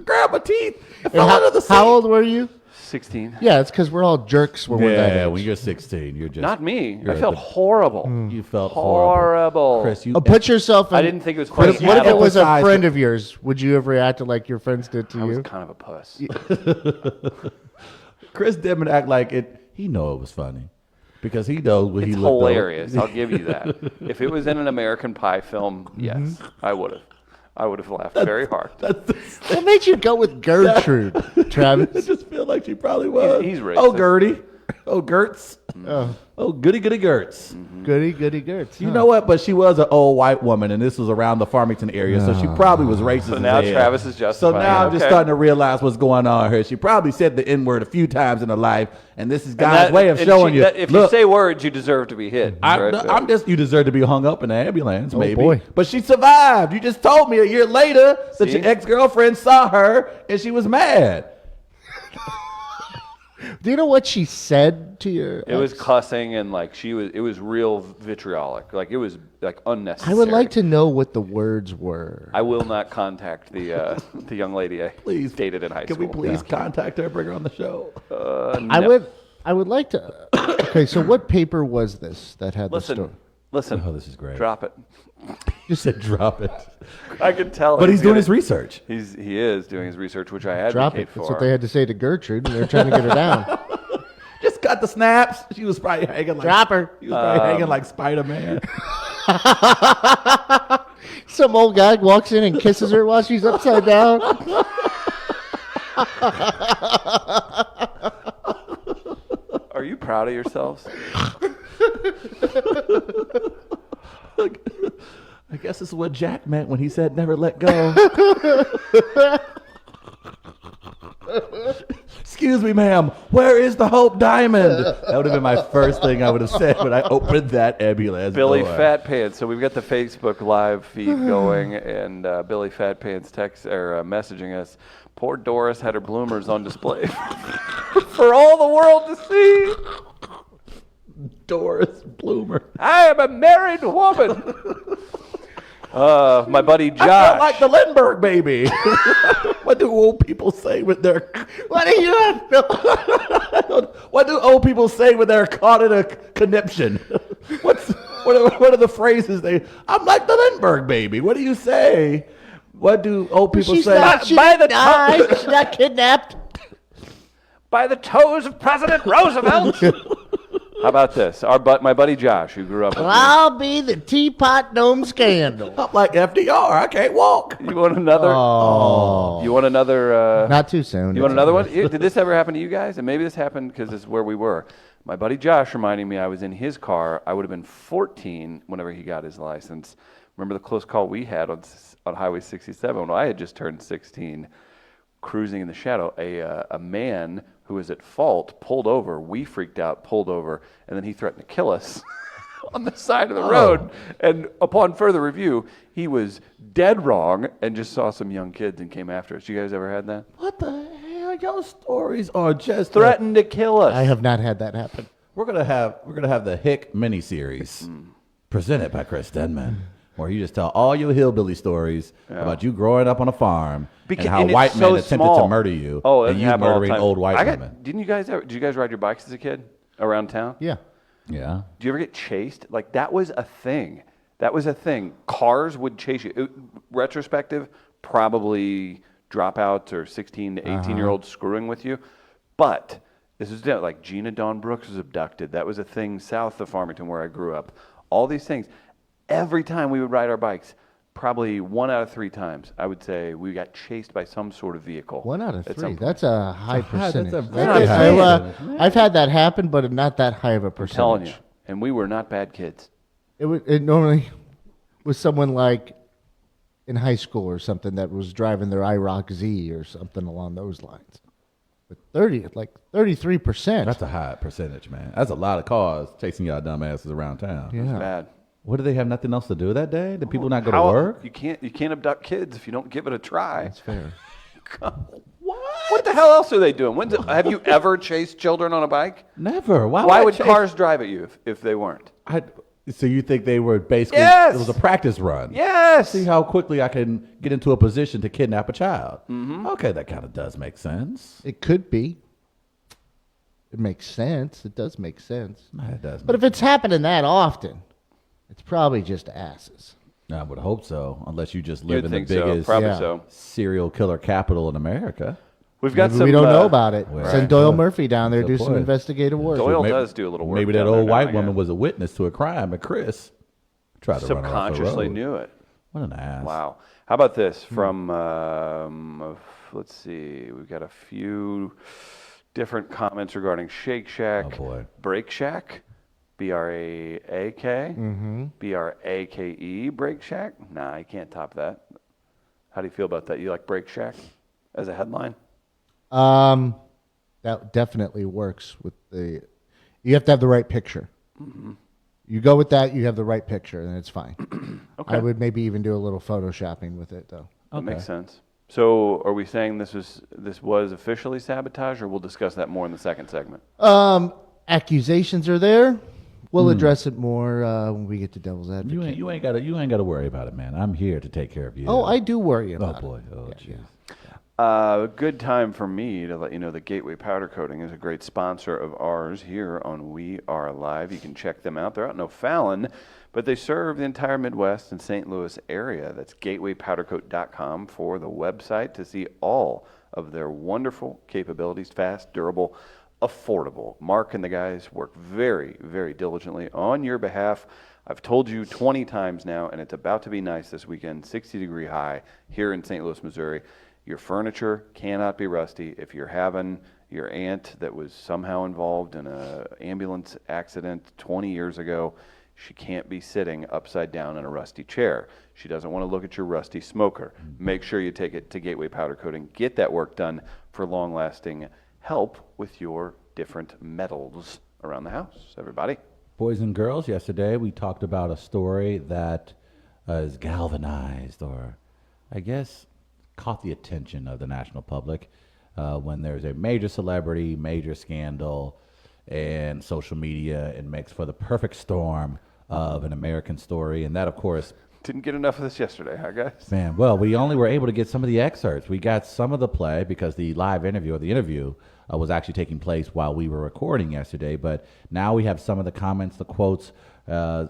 Grab my teeth. It And fell under the seat. how old were you? 16. Yeah, it's because we're all jerks when we're that Yeah, age. when you're 16, you're just Not me. you're I felt the- horrible. You felt Horrible. Chris, you Put yourself in. I didn't think it was funny. What if it was a Emphasize- friend of yours? Would you have reacted like your friends did to I was you? kind of a puss. Chris Denman act like it. He know it was funny because he knows what It's he looked hilarious. I'll give you that. If it was in an American Pie film, yes, I would have. I would have laughed very hard. What made you go with Gertrude, I Travis? just feel like she probably was. He's racist. Oh, Gertie. Oh, Gertz. Oh. Oh, goody goody Gertz. Goody Gertz. You know what? But she was an old white woman, and this was around the Farmington area, so she probably was racist. So now as hell. Travis is So justifying now it. I'm just Okay. starting to realize what's going on here. She probably said the N-word a few times in her life, and this is And God's way of and showing you. if look, you say words, you deserve to be hit. right? I'm just, you deserve to be hung up in the ambulance, maybe. boy. But she survived. You just told me a year later that See? your ex-girlfriend saw her, and she was mad. Do you know what she said to your It was ex? cussing and like it was real vitriolic. Like it was like unnecessary. I would like to know what the words were. I will not contact the the young lady I Please. dated in high Can school. we please contact her, bring her on the show? I would like to. Okay, so what paper was this that had the story? Listen. Oh, this is great. Drop it. You said drop it. I can tell. But he's doing gonna- his research. He is doing his research, which I advocate Drop it. for. That's what they had to say to Gertrude, and they're trying to get her down. Just cut the snaps. She was probably hanging like Drop her. He was probably hanging like Spider-Man. Some old guy walks in and kisses her while she's upside down. Are you proud of yourselves? I guess this is what Jack meant when he said never let go. Excuse me, ma'am. Where is the Hope Diamond? That would have been my first thing I would have said when I opened that ambulance Billy door. Fat Pants. So we've got the Facebook live feed going, and Billy Fat Pants messaging us. Poor Doris had her bloomers on display for all the world to see. Doris Bloomer. I am a married woman. My buddy Josh. I felt like the Lindbergh baby. What do old people say with their? What are you? What do old people say when they're caught in a conniption? What are the phrases they? I'm like the Lindbergh baby. What do you say? What do old people say? by the She's not kidnapped. by the toes of President Roosevelt. How about this? My buddy Josh, who grew up with me. I'll be the Teapot Dome scandal. I'm like FDR. I can't walk. You want another? Oh. You want another? Not too soon. You want another one? Did this ever happen to you guys? And maybe this happened because this is where we were. My buddy Josh reminding me I was in his car. I would have been 14 whenever he got his license. Remember the close call we had on Highway 67 when I had just turned 16, cruising in the shadow. A man who was at fault pulled over. We freaked out, pulled over, and then he threatened to kill us on the side of the road. And upon further review, he was dead wrong and just saw some young kids and came after us. You guys ever had that? What the hell? Your stories are just Threatened to kill us. I have not had that happen. We're gonna have the Hick miniseries presented by Chris Denman, where you just tell all your hillbilly stories about you growing up on a farm and how and it's white men so attempted small. to murder you, Oh, and that you happened all the murdering time. old white women. Did you guys ride your bikes as a kid around town? Yeah. Yeah. Do you ever get chased? Like that was a thing. That was a thing. Cars would chase you. Retrospective, probably dropouts or 16 to 18-year-olds screwing with you. But this is like Gina Dawn Brooks was abducted. That was a thing south of Farmington where I grew up. All these things. Every time we would ride our bikes, probably 1 out of 3 times, I would say we got chased by some sort of vehicle. 1 out of at 3. some point. That's a high percentage. that's a very high percentage. I've had that happen, but not that high of a percentage. I'm telling you. And we were not bad kids. It normally was someone like in high school or something that was driving their IROC Z or something along those lines. But 33%. That's a high percentage, man. That's a lot of cars chasing y'all dumbasses around town. yeah. Bad. What, do they have nothing else to do that day? Did people not go to How- work? You can't abduct kids if you don't give it a try. That's fair. What the hell else are they doing? Have you ever chased children on a bike? Never. Why would chase- cars drive at you if they weren't? So you think they were basically? Yes! It was a practice run. Yes. See how quickly I can get into a position to kidnap a child. Mm-hmm. Okay, that kind of does make sense. It could be. It makes sense. It does make sense. It does. But if it's happening that often, it's probably just asses. I would hope so, unless you just live You'd in the think so. biggest Probably Yeah. so. serial killer capital in America. We've got Maybe some. we don't know about it. Right. Send Doyle Murphy down there, Good do some point. investigative work. Doyle Maybe- does do a little work. Maybe that down there old now white and again. woman was a witness to a crime, and Chris tried to run her off the Subconsciously road. knew it. What an ass! Wow. How about this from? Let's see. We've got a few different comments regarding Shake Shack, Oh, boy. Break Shack. B-R-A-A-K? B-R-A-K-E, Break Shack? Nah, you can't top that. How do you feel about that? You like Break Shack as a headline? That definitely works with the. You have to have the right picture. You go with that, you have the right picture, and it's fine. Okay. I would maybe even do a little photoshopping with it, though. That makes sense. So are we saying this was officially sabotage, or we'll discuss that more in the second segment? Accusations are there. We'll address it more when we get to Devil's Advocate. You ain't gotta worry about it, man. I'm here to take care of you. Oh, I do worry Oh about boy. it. Oh jeez. A good time for me to let you know that Gateway Powder Coating is a great sponsor of ours here on We Are Live. You can check them out. They're out in O'Fallon, but they serve the entire Midwest and St. Louis area. That's gatewaypowdercoat.com for the website to see all of their wonderful capabilities, fast, durable, affordable. Mark and the guys work very, very diligently on your behalf. I've told you 20 times now, and it's about to be nice this weekend, 60-degree high here in St. Louis, Missouri. Your furniture cannot be rusty. If you're having your aunt that was somehow involved in an ambulance accident 20 years ago, she can't be sitting upside down in a rusty chair. She doesn't want to look at your rusty smoker. Make sure you take it to Gateway Powder Coating. Get that work done for long-lasting help with your different metals around the house, everybody. Boys and girls, yesterday we talked about a story that is galvanized, or I guess caught the attention of the national public when there's a major celebrity, major scandal, and social media, and makes for the perfect storm of an American story. And that, of course, Didn't get enough of this yesterday, huh, guys? man, well, we only were able to get some of the excerpts. We got some of the play because the live interview, or the interview, was actually taking place while we were recording yesterday. But now we have some of the comments, the quotes of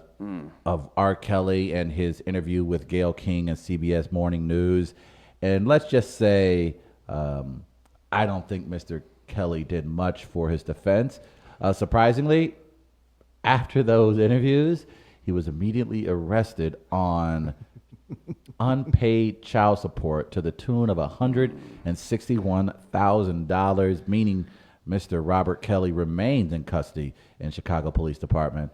R. Kelly and his interview with Gayle King and CBS Morning News. And let's just say, I don't think Mr. Kelly did much for his defense. Surprisingly, after those interviews, he was immediately arrested on unpaid child support to the tune of $161,000, meaning Mr. Robert Kelly remains in custody in Chicago Police Department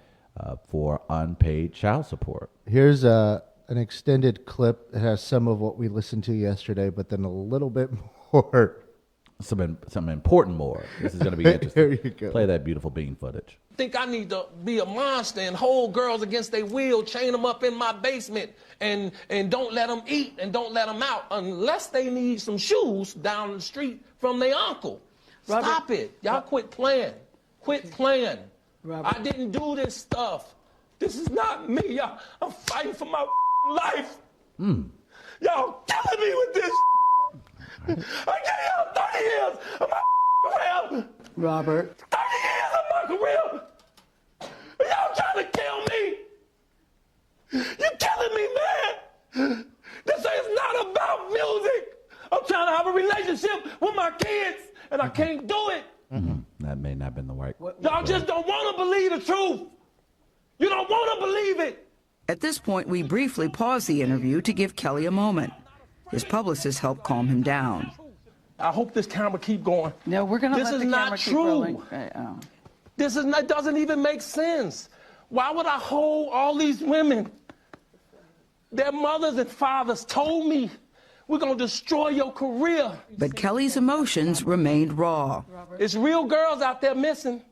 for unpaid child support. Here's an extended clip that has some of what we listened to yesterday, but then a little bit more. Some important more. This is going to be interesting. Here you go. Play that beautiful bean footage. Think I need to be a monster and hold girls against their will, chain them up in my basement, and don't let them eat and don't let them out unless they need some shoes down the street from their uncle. Robert, Stop it. Y'all quit playing. Quit playing. Robert. I didn't do this stuff. This is not me. Y'all, I'm fighting for my life. Y'all killing me with this. I gave y'all 30 years of my career. Robert. 30 years of my career. Y'all trying to kill me. You're killing me, man. This is not about music. I'm trying to have a relationship with my kids, and I can't do it. That may not have been the right. Y'all just don't want to believe the truth. You don't want to believe it. At this point, we briefly pause the interview to give Kelly a moment. His publicist helped calm him down. I hope this camera keep going. No, we're going to This let is the not camera keep true. rolling. This is not, doesn't even make sense. Why would I hold all these women? Their mothers and fathers told me, we're going to destroy your career. But Kelly's emotions remained raw. It's real girls out there missing.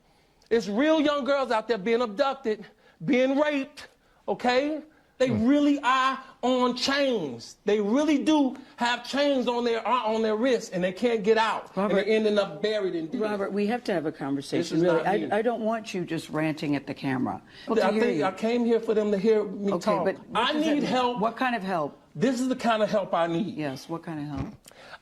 It's real young girls out there being abducted, being raped, okay? They really are on chains. They really do have chains on their wrists, and they can't get out. Robert, and they're ending up buried in deep. Robert, we have to have a conversation. This is Really, not me. I don't want you just ranting at the camera. I came here for them to hear me Okay, talk. but what I does that need mean? help. What kind of help? This is the kind of help I need. Yes, what kind of help?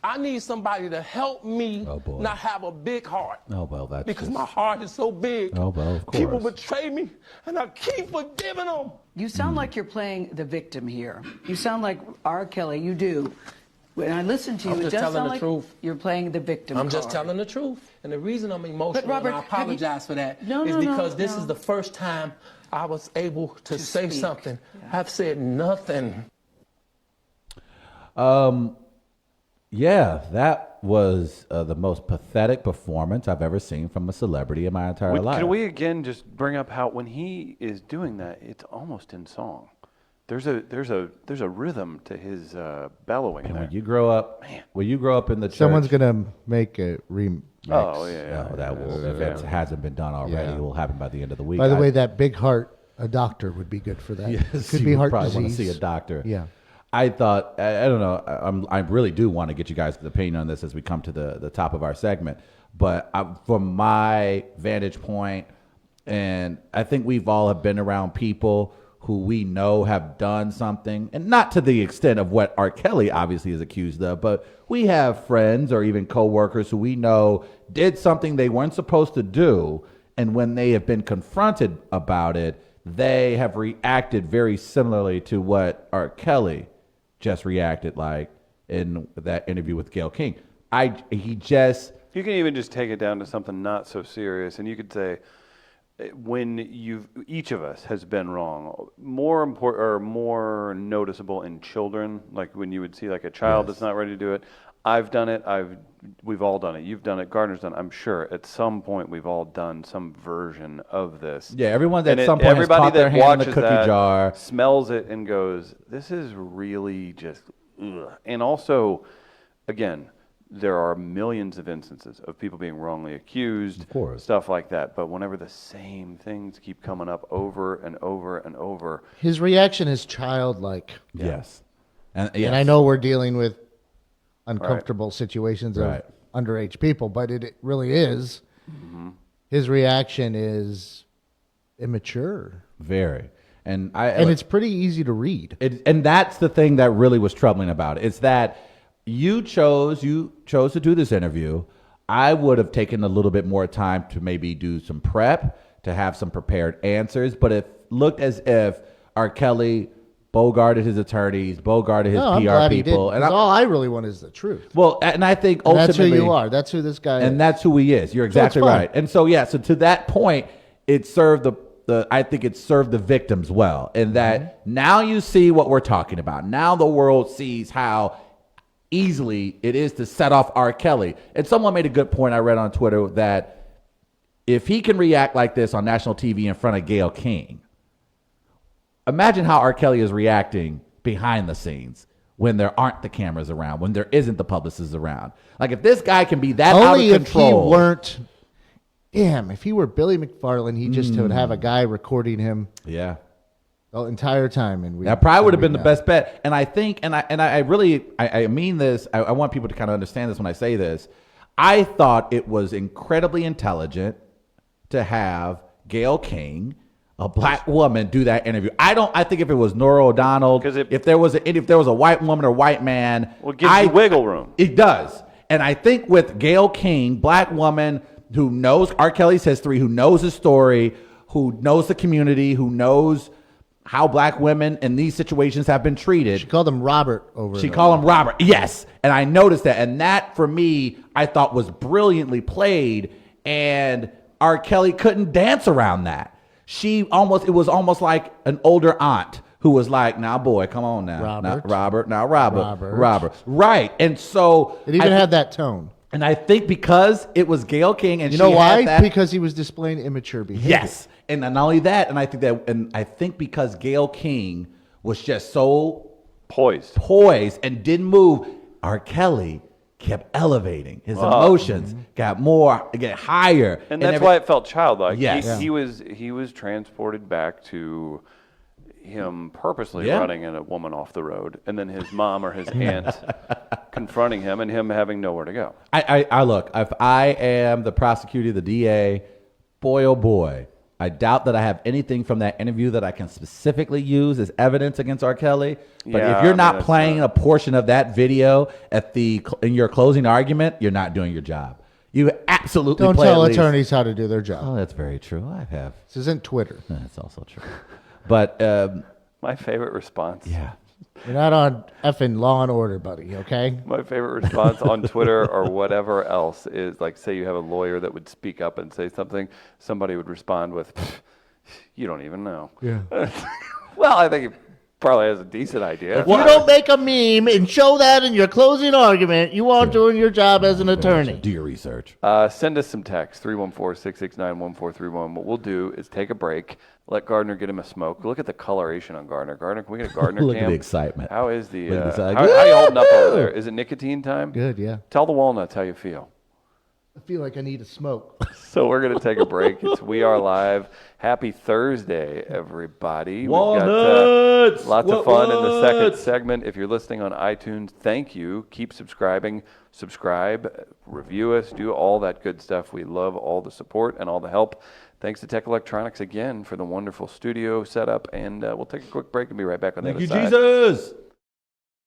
I need somebody to help me Oh, boy. not have a big heart. Oh, well, that's Because just- my heart is so big. Oh, well, of People course. betray me, and I keep forgiving them. You sound like you're playing the victim here. You sound like R. Kelly. You do. When I listen to you, I'm it just does telling sound the like truth. you're playing the victim I'm just card. telling the truth. And the reason I'm emotional, Robert, and I have you- apologize for that, No, is no, no, because this no. is the first time I was able to say speak. something. Yeah. I've said nothing. Yeah, that That was the most pathetic performance I've ever seen from a celebrity in my entire life. Can we again just bring up how when he is doing that, it's almost in song. There's a rhythm to his bellowing. And there. when you grow up, in the church, Someone's gonna make a remix. Oh yeah. no, that will, if it hasn't been done already, it will happen by the end of the week. By the way, that big heart, a doctor would be good for that. Yes, Could you be would heart probably disease. want to see a doctor. Yeah. I thought, I don't know, I really do want to get you guys' opinion on this as we come to the top of our segment. But from my vantage point, and I think we've all have been around people who we know have done something, and not to the extent of what R. Kelly obviously is accused of, but we have friends or even coworkers who we know did something they weren't supposed to do, and when they have been confronted about it, they have reacted very similarly to what R. Kelly just reacted like in that interview with Gayle King. You can even just take it down to something not so serious, and you could say, when each of us has been wrong, more important or more noticeable in children, like when you would see like a child that's not ready to do it. I've done it. We've all done it. You've done it. Gardner's done it. I'm sure at some point we've all done some version of this. Yeah, everyone at some point has caught their hand in the cookie jar, smells it, and goes, "This is really just." Ugh. And also, again, there are millions of instances of people being wrongly accused, stuff like that. But whenever the same things keep coming up over and over and over, his reaction is childlike. Yes, and I know we're dealing with uncomfortable situations of underage people, but it really is. Mm-hmm. His reaction is immature. Very. And it's pretty easy to read. And that's the thing that really was troubling about it. It's that you chose to do this interview. I would have taken a little bit more time to maybe do some prep, to have some prepared answers, but it looked as if R. Kelly bogarted his attorneys, bogarted his PR people. And all I really want is the truth. Well, and I think ultimately... that's who you are. That's who this guy is. And that's who he is. You're exactly right. And so, so to that point, it served I think it served the victims well, in that now you see what we're talking about. Now the world sees how easily it is to set off R. Kelly. And someone made a good point I read on Twitter that if he can react like this on national TV in front of Gayle King, imagine how R. Kelly is reacting behind the scenes when there aren't the cameras around, when there isn't the publicists around. Like if this guy can be that out of control. Only if he weren't... Damn, if he were Billy McFarland, he just would have a guy recording him. Yeah. The entire time. And that probably would have been the best bet. And I think, and I really mean this, I want people to kind of understand this when I say this. I thought it was incredibly intelligent to have Gayle King, a black woman, do that interview. I think if it was Norah O'Donnell, if there was a white woman or white man, well, it gives you wiggle room. It does. And I think with Gayle King, black woman who knows R. Kelly's history, who knows his story, who knows the community, who knows how black women in these situations have been treated. She called him Robert She called him Robert. Yes. And I noticed that. And that, for me, I thought was brilliantly played. And R. Kelly couldn't dance around that. It was almost like an older aunt who was like, now, boy, come on now. Robert. Right. And so... It even had that tone. And I think because it was Gayle King and you know why? Because he was displaying immature behavior. Yes. And not only that, and I think because Gayle King was just so poised and didn't move, R. Kelly kept elevating. His emotions got higher. And that's why it felt childlike. Yes. He was transported back to him purposely running a woman off the road, and then his mom or his aunt confronting him and him having nowhere to go. I look, if I am the prosecutor, the DA, boy, oh boy, I doubt that I have anything from that interview that I can specifically use as evidence against R. Kelly. But if you're not playing a portion of that video in your closing argument, you're not doing your job. You absolutely don't tell attorneys how to do their job. Oh, that's very true. I have. This isn't Twitter. That's also true. But my favorite response. Yeah. You're not on effing Law and Order, buddy, okay? My favorite response on Twitter or whatever else is, like, say you have a lawyer that would speak up and say something, somebody would respond with, you don't even know. Yeah. Well, I think Probably has a decent idea. If you don't make a meme and show that in your closing argument, you aren't doing your job as an attorney. Do your research. Send us some text, 314-669-1431. What we'll do is take a break, let Gardner get him a smoke. Look at the coloration on Gardner. Gardner, can we get a Gardner Look cam? at the excitement. How is the, Look at the how you holding up over there? Is it nicotine time? Good, yeah. Tell the Walnuts how you feel. I feel like I need a smoke. So we're going to take a break. It's We Are Live. Happy Thursday, everybody. Walnuts! We've got lots of fun in the second segment. If you're listening on iTunes, thank you. Keep subscribing. Subscribe, review us, do all that good stuff. We love all the support and all the help. Thanks to Tech Electronics again for the wonderful studio setup. And we'll take a quick break and be right back on the other side. Thank you, Jesus!